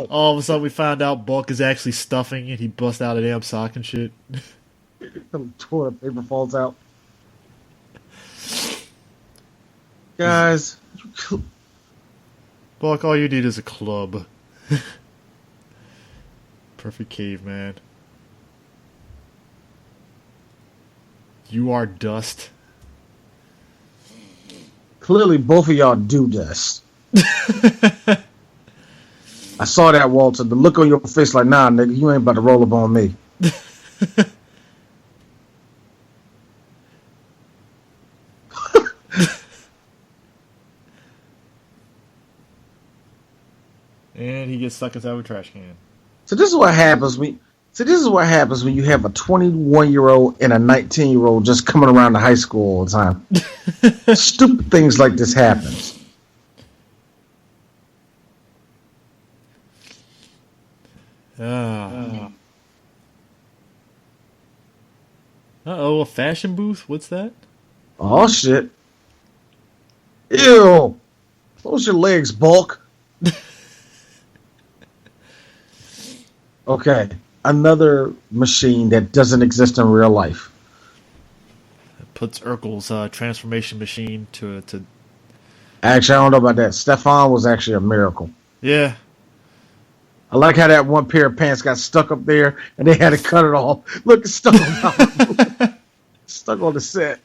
All of a sudden we find out Bulk is actually stuffing and he busts out a damn sock and shit. Some toilet paper falls out. Guys. Bulk, all you need is a club. Perfect caveman. You are dust. Clearly, both of y'all do dust. I saw that, Walter. The look on your face like, nah, nigga, you ain't about to roll up on me. And he gets stuck inside of a trash can. So this is what happens when you have a 21-year-old and a 19-year-old just coming around to high school all the time. Stupid things like this happens. Uh-oh, a fashion booth? What's that? Oh, shit. Ew. Close your legs, Bulk. Okay. Another machine that doesn't exist in real life. It puts Urkel's transformation machine to Actually, I don't know about that. Stefan was actually a miracle. Yeah. I like how that one pair of pants got stuck up there and they had to cut it off. Look, it's stuck on stuck on the set.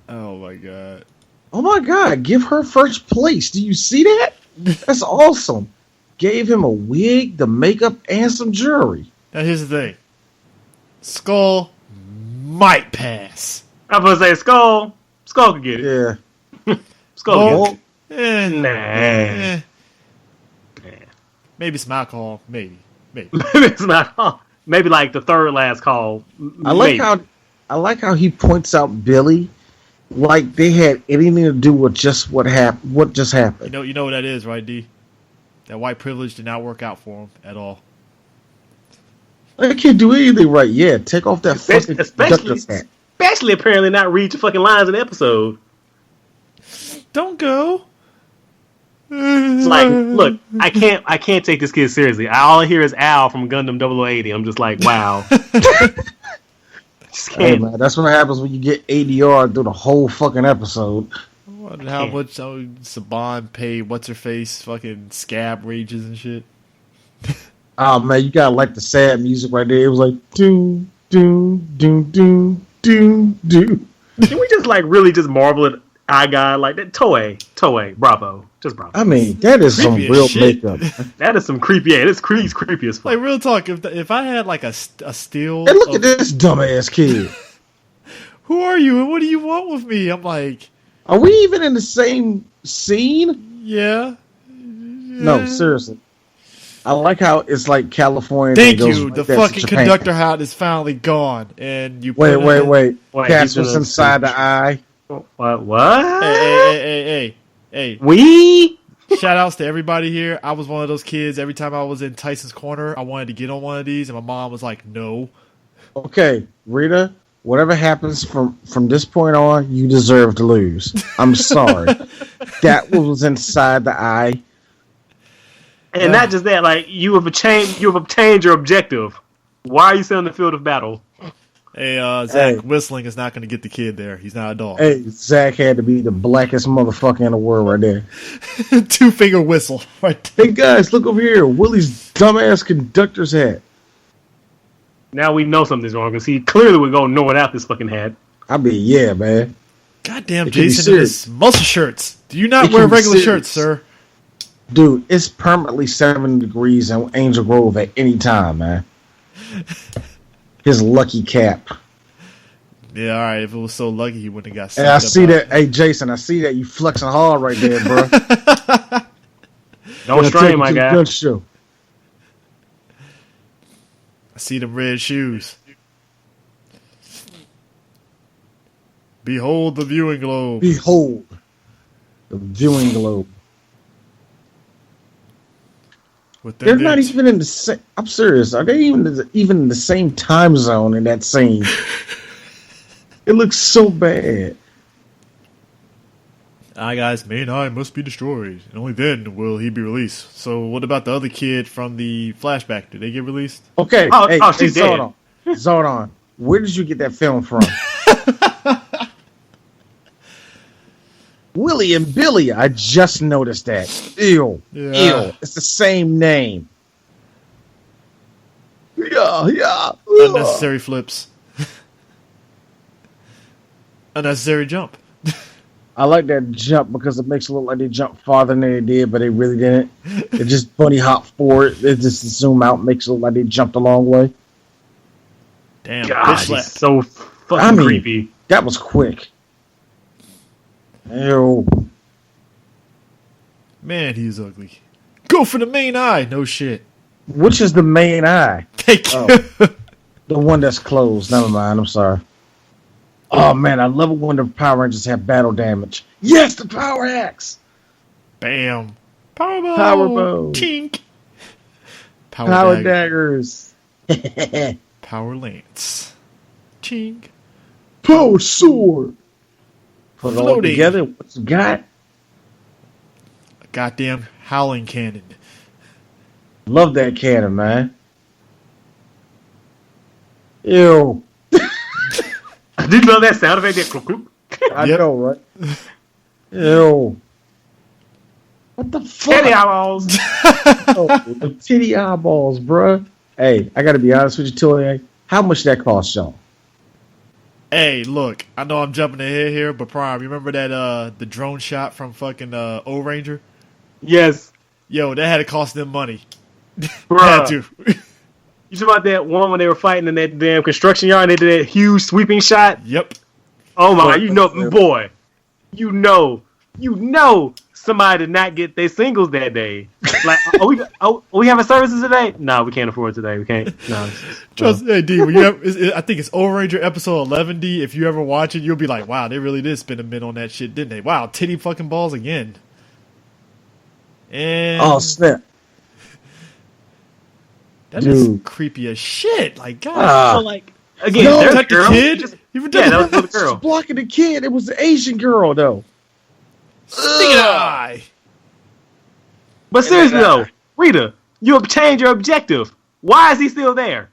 Oh my god. Oh my god, give her first place. Do you see that? That's awesome. Gave him a wig, the makeup, and some jewelry. Now here's the thing. Skull might pass. I was gonna say Skull. Skull could get it. Yeah. Skull Well, could get it. Nah. Maybe some alcohol. Maybe. It's not. Maybe like the third last call. I like how he points out Billy like they had anything to do with just what just happened. You know what that is, right, D? That white privilege did not work out for him at all. They can't do anything right. Yeah, take off that fucking conductor's hat. Especially apparently not read your fucking lines in the episode. Don't go. It's like, look, I can't take this kid seriously. All I hear is Al from Gundam 0080. I'm just like, wow. Just can't. Hey, man, that's what happens when you get ADR through the whole fucking episode. I wonder how much Saban paid what's her face fucking scab rages and shit. Oh man, you gotta like the sad music right there. It was like do do do do do do. Can we just like really just marvel at I God like that? Toei, bravo, just bravo. I mean, that is some Creepy as real shit. makeup. That is some creepy. Yeah, this creepy as fuck. Like real talk, if I had like a steel, Hey, look at this dumbass kid. who are you and what do you want with me? I'm like, Are we even in the same scene? yeah. No, seriously. I like how it's like California. Thank goes you. right The there to fucking Japan. conductor hat is finally gone, and you Wait. Wait, Cass he's was gonna- inside the eye. What? Hey. We? Shout outs to everybody here. I was one of those kids. Every time I was in Tyson's Corner, I wanted to get on one of these, and my mom was like, no. Okay, Rita. Whatever happens from this point on, you deserve to lose. I'm sorry. That was inside the eye. And not just that, like you have obtained your objective. Why are you still in the field of battle? Hey, Zach, Hey. whistling is not going to get the kid there. He's not a dog. Hey, Zach had to be the blackest motherfucker in the world right there. 2-finger whistle right there. Hey guys, look over here. Willie's dumbass conductor's hat. Now we know something's wrong because he clearly would go know without this fucking hat. I mean, yeah, man. Goddamn, It can be Jason, and his muscle shirts. Do you not It wear can be regular serious. shirts, sir? Dude, it's permanently 70 degrees in Angel Grove at any time, man. His lucky cap. Yeah, all right. If it was so lucky, he wouldn't have got. Hey, I sucked see up that. Hey, Jason, I see that you flexing hard right there, bro. Don't strain, my guy. Good show. I see them red shoes. Behold the viewing globe. Behold the viewing globe. With They're them not dicks. even in the same. I'm serious. Are they even in the same time zone in that scene? It looks so bad. Guys, Main Eye must be destroyed, and only then will he be released. So, what about the other kid from the flashback? Did they get released? Okay. Oh, she's dead. Zordon. Where did you get that film from? Willie and Billy. I just noticed that. Ew. Yeah. Ew. It's the same name. Yeah. Unnecessary flips. Unnecessary jump. I like that jump because it makes it look like they jumped farther than they did, but they really didn't. They just bunny hop forward. They just zoom out, makes it look like they jumped a long way. Damn, God, bitch he's slap. so fucking I mean- creepy. That was quick. Ew. Man, he's ugly. Go for the main eye. No shit. Which is the main eye? Thank you. Oh. The one that's closed. Never mind. I'm sorry. Oh man, I love it when the Power Rangers have battle damage. Yes, the power axe. Bam. Powerbow. Powerbow. Tink. Power dagger. daggers. Power lance. Chink. Power sword. Put it all Floating. together. What you got? A goddamn howling cannon. Love that cannon, man. Ew. Did you know that sound effect? That clunk, clunk? I Yep. know, right? Ew. What the fuck? Teddy eyeballs. The titty eyeballs, bruh. Hey, I gotta be honest with you, Toy. How much that cost y'all? Hey, look, I know I'm jumping ahead here, but Prime, you remember that the drone shot from fucking O-Ranger? Yes. Yo, that had to cost them money. Bruh. Had to. You talking about that one when they were fighting in that damn construction yard and they did that huge sweeping shot? Yep. Oh my, boy. You know somebody did not get their singles that day. Like, are we having services today? No, we can't afford it today. We can't. No. Trust hey, D, I think it's O-Ranger episode 11, D. If you ever watch it, you'll be like, wow, they really did spend a minute on that shit, didn't they? Wow, titty fucking balls again. And Oh, snap. That is creepy as shit. Like, God. So, like, again, No, there's that a girl. the kid? That was the girl. She's blocking the kid. It was the Asian girl, though. Stinging eye. But seriously, though, Rita, you have changed your objective. Why is he still there?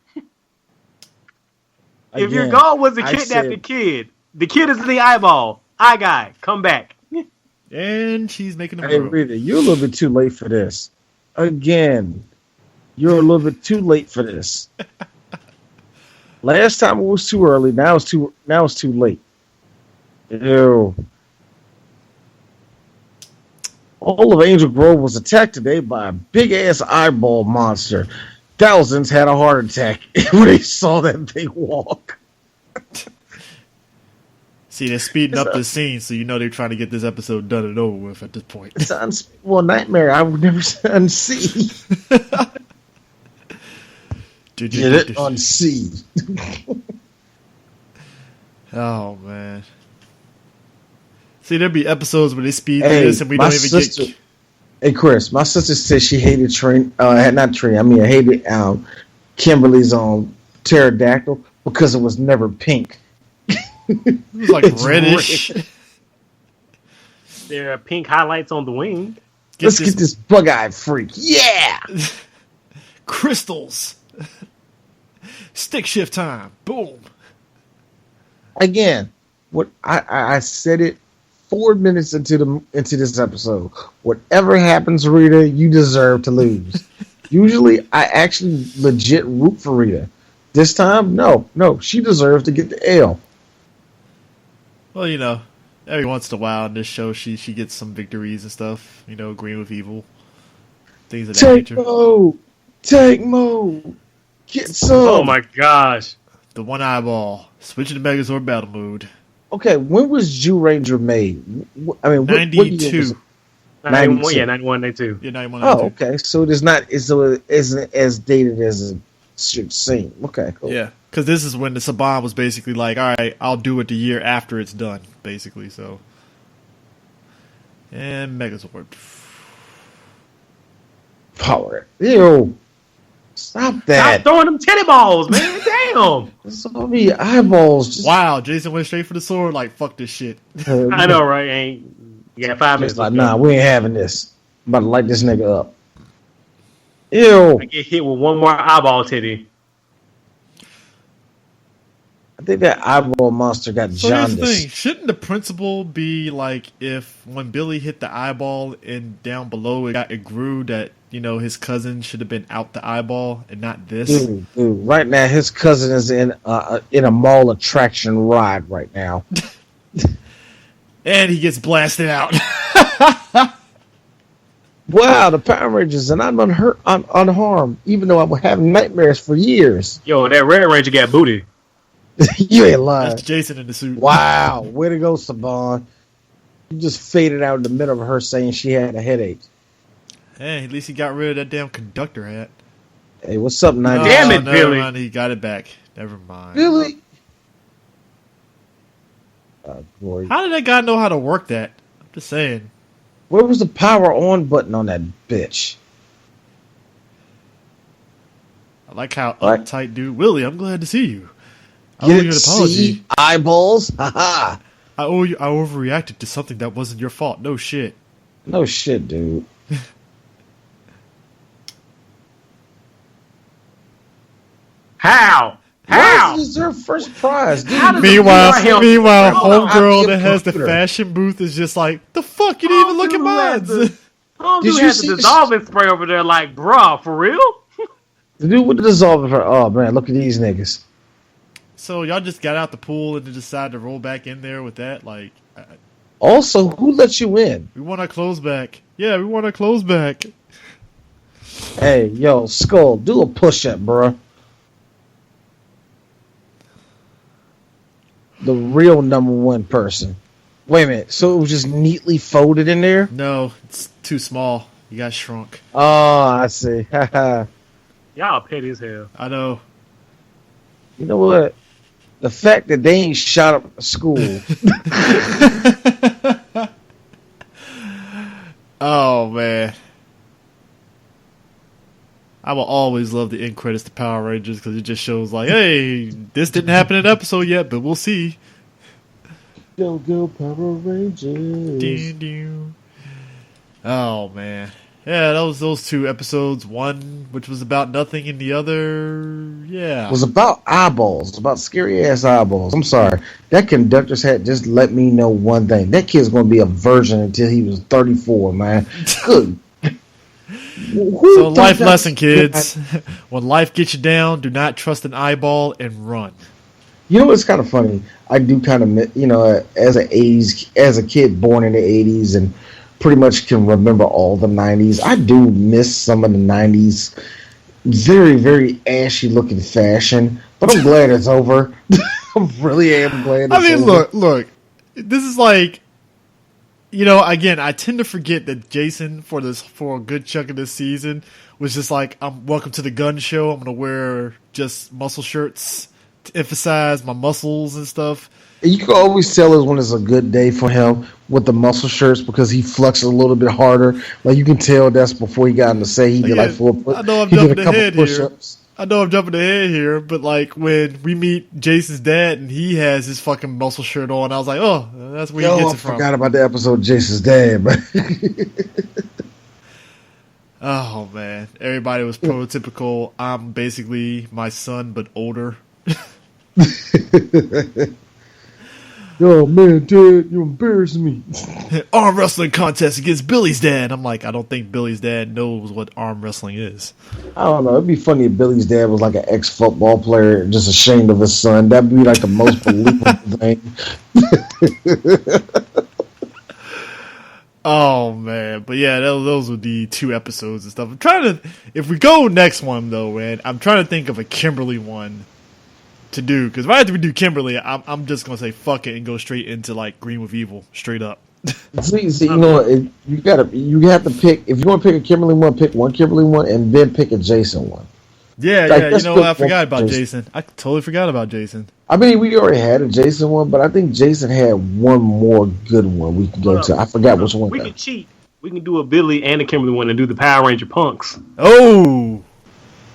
If your goal was to kidnap the kid is in the eyeball. Eye guy, come back. And she's making a Hey, move. Rita, you're a little bit too late for this. Again, you're a little bit too late for this. Last time it was too early. Now it's too late. Ew. All of Angel Grove was attacked today by a big ass eyeball monster. Thousands had a heart attack when they saw that big walk. See, they're speeding up the scene, so you know they're trying to get this episode done and over with at this point. It's unspeakable nightmare I would never unsee. Get it? Unsee. Oh, man. See, there'd be episodes where they speed through this and we don't even get... Hey, Chris, my sister said she hated I hated Kimberly's pterodactyl because it was never pink. It was like reddish. There are pink highlights on the wing. Let's get this bug-eyed freak. Yeah! Crystals. Stick shift time. Boom. Again, what I said it 4 minutes into this episode. Whatever happens, Rita, you deserve to lose. Usually, I actually legit root for Rita. This time, no, she deserves to get the L. Well, you know, every once in a while in this show, she gets some victories and stuff. You know, agreeing with evil, things of that nature. Take mode. Get some. Oh my gosh! The one eyeball. Switching to Megazord battle mode. Okay, when was Jew Ranger made? I mean, 92. 91, yeah, 91, 92. Yeah, 91, 92. Oh, okay. So it isn't as dated as it should seem. Okay, cool. Yeah, because this is when the Saban was basically like, all right, I'll do it the year after it's done, basically. So, and Megazord. Power. Ew. Stop that. Stop throwing them teddy balls, man. Damn. It's all the eyeballs. Wow, Jason went straight for the sword. Like, fuck this shit. I know, right? You got 5 minutes. Like, nah, we ain't having this. I'm about to light this nigga up. Ew. I get hit with one more eyeball teddy. I think that eyeball monster got So here's the jaundice. thing. Shouldn't the principle be like if when Billy hit the eyeball and down below it grew that, you know, his cousin should have been out the eyeball and not this? Dude, right now his cousin is in a mall attraction ride right now. And he gets blasted out. Wow, the Power Rangers and I'm unharmed, even though I'm having nightmares for years. Yo, that Red Ranger got booty. You ain't lying. That's Jason in the suit. Wow, way to go, Saban. You just faded out in the middle of her saying she had a headache. Hey, at least he got rid of that damn conductor hat. Hey, what's up, 90? Damn it, never Billy. mind, he got it back. Never mind. Billy? Glory. How did that guy know how to work that? I'm just saying. Where was the power on button on that bitch? I like how What? uptight dude. Willie, I'm glad to see you. I owe You you an didn't apology. see eyeballs? Haha. I overreacted to something that wasn't your fault. No shit. No shit, dude. How? Why How? They deserve first prize, dude. How does Meanwhile, Hold on. homegirl that has the fashion booth is just like, the fuck, you didn't even look at mine. Home Did dude you has see the the dissolving spray over there, like, bruh, for real? The dude with the dissolver for, oh man, look at these niggas. So y'all just got out the pool and then decided to roll back in there with that? Like, Also, who let you in? we want our clothes back. Yeah, we want our clothes back. Hey, yo, Skull, do a push-up, bro. The real number one person. Wait a minute, so it was just neatly folded in there? No, it's too small. You got shrunk. Oh, I see. Y'all petty as hell. I know. You know what? The fact that they ain't shot up a school. Oh, man. I will always love the end credits to Power Rangers because it just shows like, hey, this didn't happen in an episode yet, but we'll see. Go Power Rangers. Oh, man. Yeah, that was those two episodes. One, which was about nothing, and the other, yeah. It was about eyeballs, about scary ass eyeballs. I'm sorry. That conductor's hat just let me know one thing. That kid's going to be a virgin until he was 34, man. Good. So, life lesson, kids. When life gets you down, do not trust an eyeball and run. You know what's kind of funny? I do kind of, you know, as a kid born in the 80s and pretty much can remember all the 90s. I do miss some of the 90s. Very, very ashy looking fashion. But I'm glad it's over. I really am glad it's over. I mean, look. This is like, you know, again, I tend to forget that Jason, for a good chunk of this season, was just like, welcome to the gun show. I'm going to wear just muscle shirts to emphasize my muscles and stuff. You can always tell when it's a good day for him with the muscle shirts because he flexes a little bit harder. Like you can tell that's before he got in the say he did like 4 push-ups. I know I'm jumping ahead here, but like when we meet Jason's dad and he has his fucking muscle shirt on, I was like, oh, that's where he gets it from. I forgot about the episode Jason's dad, but oh man, everybody was prototypical. I'm basically my son, but older. Yo, man, Dad, you embarrassing me. Arm wrestling contest against Billy's dad. I'm like, I don't think Billy's dad knows what arm wrestling is. I don't know. It'd be funny if Billy's dad was like an ex-football player, just ashamed of his son. That'd be like the most believable thing. Oh man, but yeah, those were the two episodes and stuff. I'm trying to, if we go next one though, man, I'm trying to think of a Kimberly one to do, because if I have to do Kimberly, I'm just gonna say fuck it and go straight into like Green with Evil, straight up. See, you know, you have to pick. If you want to pick a Kimberly one, pick one Kimberly one, and then pick a Jason one. Yeah, like, you know, I forgot about Jason. I totally forgot about Jason. I mean, we already had a Jason one, but I think Jason had one more good one we can go to. I forgot which one. We can cheat. We can do a Billy and a Kimberly one and do the Power Ranger punks. Oh,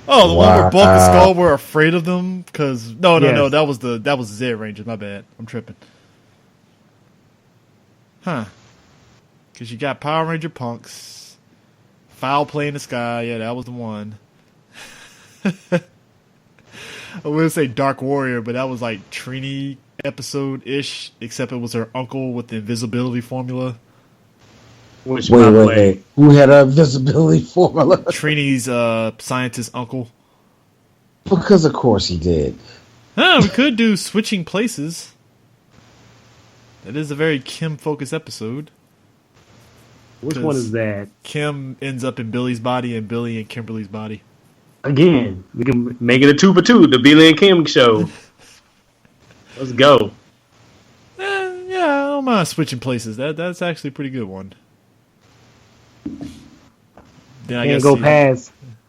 the one where Bulk and Skull were afraid of them because no, that was the Zed Rangers. My bad, I'm tripping. Huh? Because you got Power Ranger punks, Foul Play in the Sky. Yeah, that was the one. I wouldn't say Dark Warrior, but that was like Trini episode-ish, except it was her uncle with the invisibility formula. Which wait. Who had a invisibility formula? Trini's scientist uncle. Because of course he did. We could do Switching Places. That is a very Kim-focused episode. Which one is that? Kim ends up in Billy's body and Billy in Kimberly's body. Again, we can make it a 2 for 2, the Billy and Kim show. Let's go. Yeah, I don't mind Switching Places. That's actually a pretty good one. Then I guess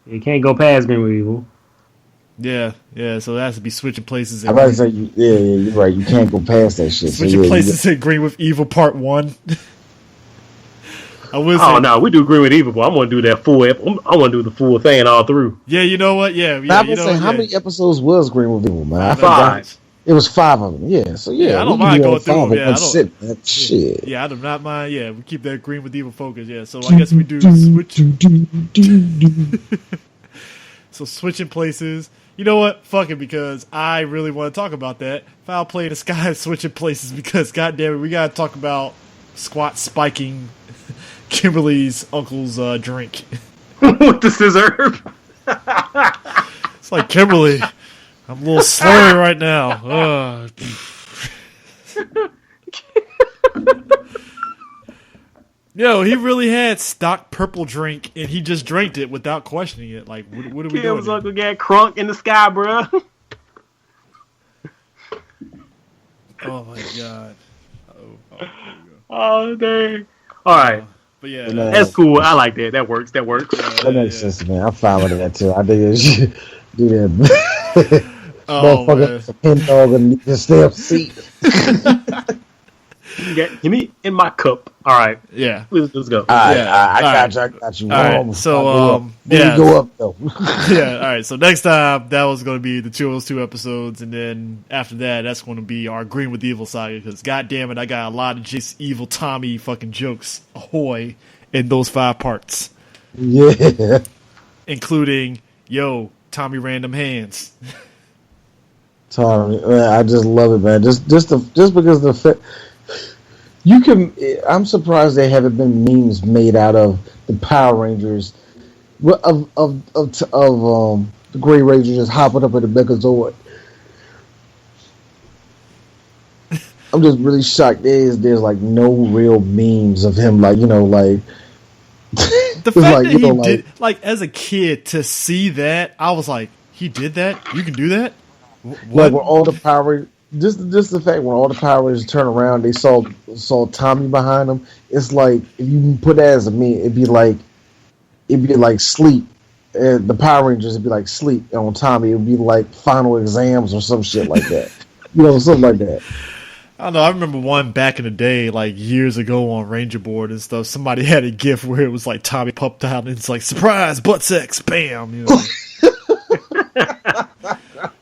you can't go past Green with Evil. Yeah, so it has to be Switching Places. I'm about to say, you're right. You can't go past that shit. Switching Places in Green with Evil Part 1. No, we do Green with Evil, but I'm going to do that full. I want to do the full thing all through. Yeah, you know what? Yeah. How many episodes was Green with Evil, man? 5. It was 5 of them. Yeah, so I don't mind going through them. Shit. Yeah, I do not mind. Yeah, we keep that Green with Evil focus. Yeah, so I guess we do Switch. So Switching Places, You know what? Fuck it, because I really want to talk about that. Foul play in the sky switching places because, goddamn it, we got to talk about squat spiking Kimberly's uncle's drink. With the scissor. It's like, Kimberly, I'm a little slurry right now. Yo, he really had stock purple drink, and he just drank it without questioning it. Like, what are we doing? Kim's uncle got crunk in the sky, bro. Oh my god. Oh, dang. All right. But yeah, that's cool. I like that. That works. That makes sense, man. I'm fine with that too. I think it should do that. Motherfucker, a pin dog and the stamp seat. Give me in my cup. All right. Yeah. Let's go. I got you. All right. So, go up though. Yeah. All right. So next time that was going to be the those two episodes, and then after that, that's going to be our Green with Evil saga. Because goddamn it, I got a lot of just evil Tommy fucking jokes, ahoy, in those 5 parts. Yeah. Including Tommy random hands. Tommy, man, I just love it, man. Just because the I'm surprised there haven't been memes made out of the Power Rangers of the Grey Rangers just hopping up in the Megazord. I'm just really shocked. There's like no real memes of him, like like the fact like, that he did like as a kid to see that, I was like, he did that. You can do that. What? Like when all the Power. Just the fact when all the Power Rangers turn around, they saw Tommy behind them. It's like if you put that as a meme, it'd be like sleep. And the Power Rangers would be like sleep on Tommy. It'd be like final exams or some shit like that. Something like that. I don't know. I remember one back in the day, like years ago on Ranger Board and stuff. Somebody had a GIF where it was like Tommy popped out and it's like surprise butt sex, bam.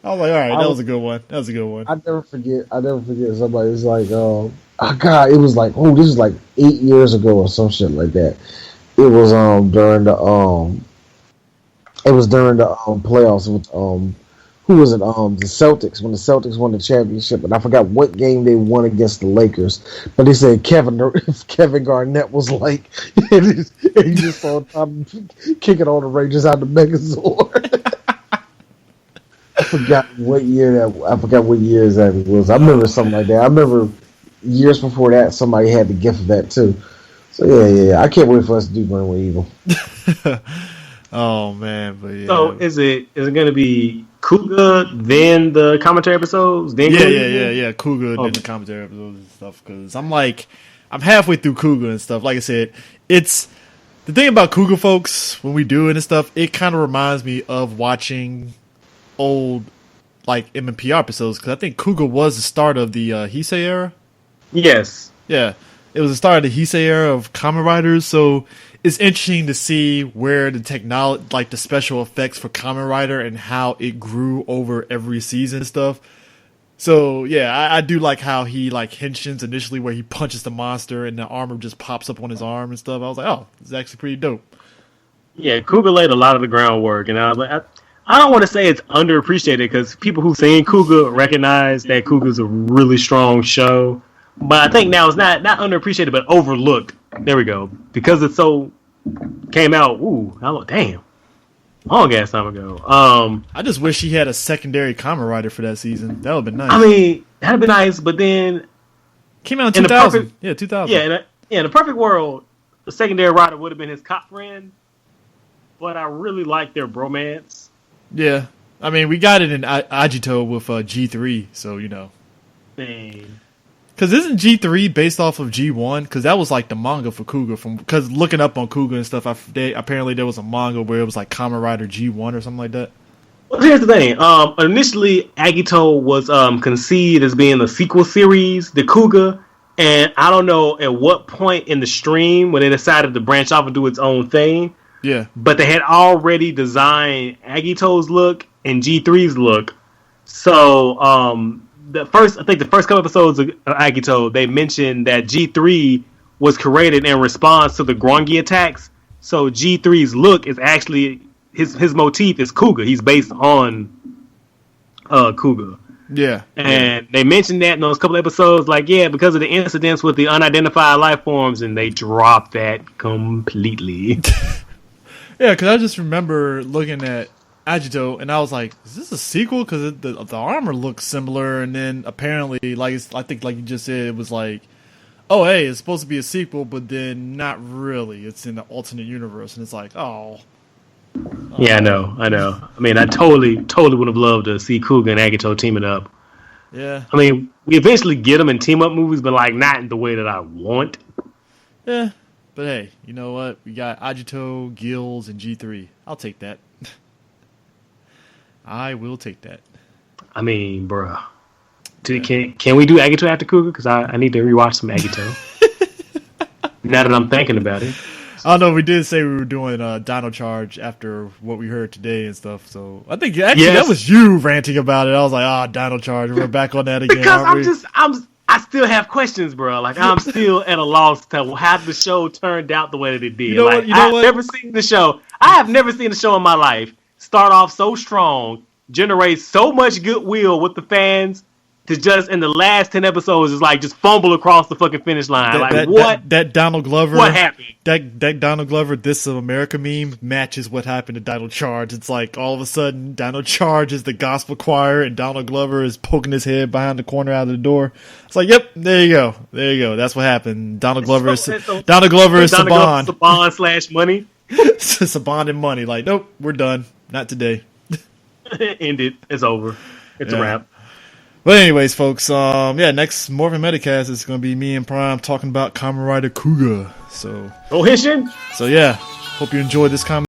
I was like, all right, that was a good one. I never forget. Somebody was like, oh God, it was like, this was like 8 years ago or some shit like that. It was during the playoffs with who was it? The Celtics, when the Celtics won the championship, and I forgot what game they won against the Lakers. But they said Kevin Garnett was like, and he just saw Tom kicking all the Rangers out of the Megazord. I forgot what year exactly was. I remember something like that. I remember years before that somebody had the gift of that too. So yeah. I can't wait for us to do Burn with Evil. Oh man, but yeah. So is it going to be Kuga then the commentary episodes? Then yeah. Kuga then the commentary episodes and stuff. Because I'm halfway through Kuga and stuff. Like I said, it's the thing about Kuga, folks. When we do it and stuff, it kind of reminds me of watching old like MMPR episodes, because I think Kuga was the start of the Heisei era. Yes. Yeah. It was the start of the Heisei era of Kamen Riders, so it's interesting to see where the technology, like the special effects for Kamen Rider and how it grew over every season and stuff. So yeah, I do like how he like henshins initially where he punches the monster and the armor just pops up on his arm and stuff. I was like, oh, this is actually pretty dope. Yeah, Kuga laid a lot of the groundwork, and I was like, I don't want to say it's underappreciated because people who've seen Kuga recognize that Kuga's a really strong show. But I think now it's not underappreciated, but overlooked. There we go. Because it came out, damn. Long ass time ago. I just wish he had a secondary Kamen Rider for that season. That would have been nice. I mean, that'd be nice, but then came out in 2000. 2000. Yeah, in a perfect world, the secondary rider would have been his cop friend. But I really like their bromance. Yeah. I mean, we got it in Agito with G3, so Dang. Because isn't G3 based off of G1? Because that was like the manga for Kuga. Because looking up on Kuga and stuff, apparently there was a manga where it was like Kamen Rider G1 or something like that. Well, here's the thing. Initially, Agito was conceived as being a sequel series, the Kuga, and I don't know at what point in the stream when they decided to branch off and do its own thing. Yeah. But they had already designed Agito's look and G3's look. So, the first couple episodes of Agito, they mentioned that G3 was created in response to the Grongi attacks. So G3's look is actually his motif is Kuga. He's based on Cougar. Yeah. And they mentioned that in those couple episodes, like, yeah, because of the incidents with the unidentified life forms, and they dropped that completely. Yeah, because I just remember looking at Agito, and I was like, is this a sequel? Because the armor looks similar, and then apparently, like I think like you just said, it was like, oh, hey, it's supposed to be a sequel, but then not really. It's in the alternate universe, and it's like, oh. Yeah, I know. I mean, I totally would have loved to see Cougar and Agito teaming up. Yeah. I mean, we eventually get them in team-up movies, but, like, not in the way that I want. Yeah. But hey, you know what? We got Agito, Gills, and G3. I'll take that. I will take that. I mean, bruh. Can we do Agito after Cougar? Because I need to rewatch some Agito. Now that I'm thinking about it. I don't know. We did say we were doing Dino Charge after what we heard today and stuff. So I think actually that was you ranting about it. I was like, Dino Charge. We're back on that again. Because I still have questions, bro. Like, I'm still at a loss to how the show turned out the way that it did. You know what? I've never seen the show. I have never seen a show in my life start off so strong, generate so much goodwill with the fans, to just in the last 10 episodes is like just fumble across the fucking finish line. That Donald Glover. What happened? That Donald Glover This of America meme matches what happened to Dino Charge. It's like all of a sudden Dino Charge is the gospel choir and Donald Glover is poking his head behind the corner out of the door. It's like, yep, there you go. That's what happened. Donald Glover is Saban. Saban/money. Saban and money. Like, nope, we're done. Not today. Ended. It's over. It's a wrap. But anyways, folks, next Morphin Metacast is going to be me and Prime talking about Kamen Rider Cougar. So, Hishin. So yeah, hope you enjoyed this comment.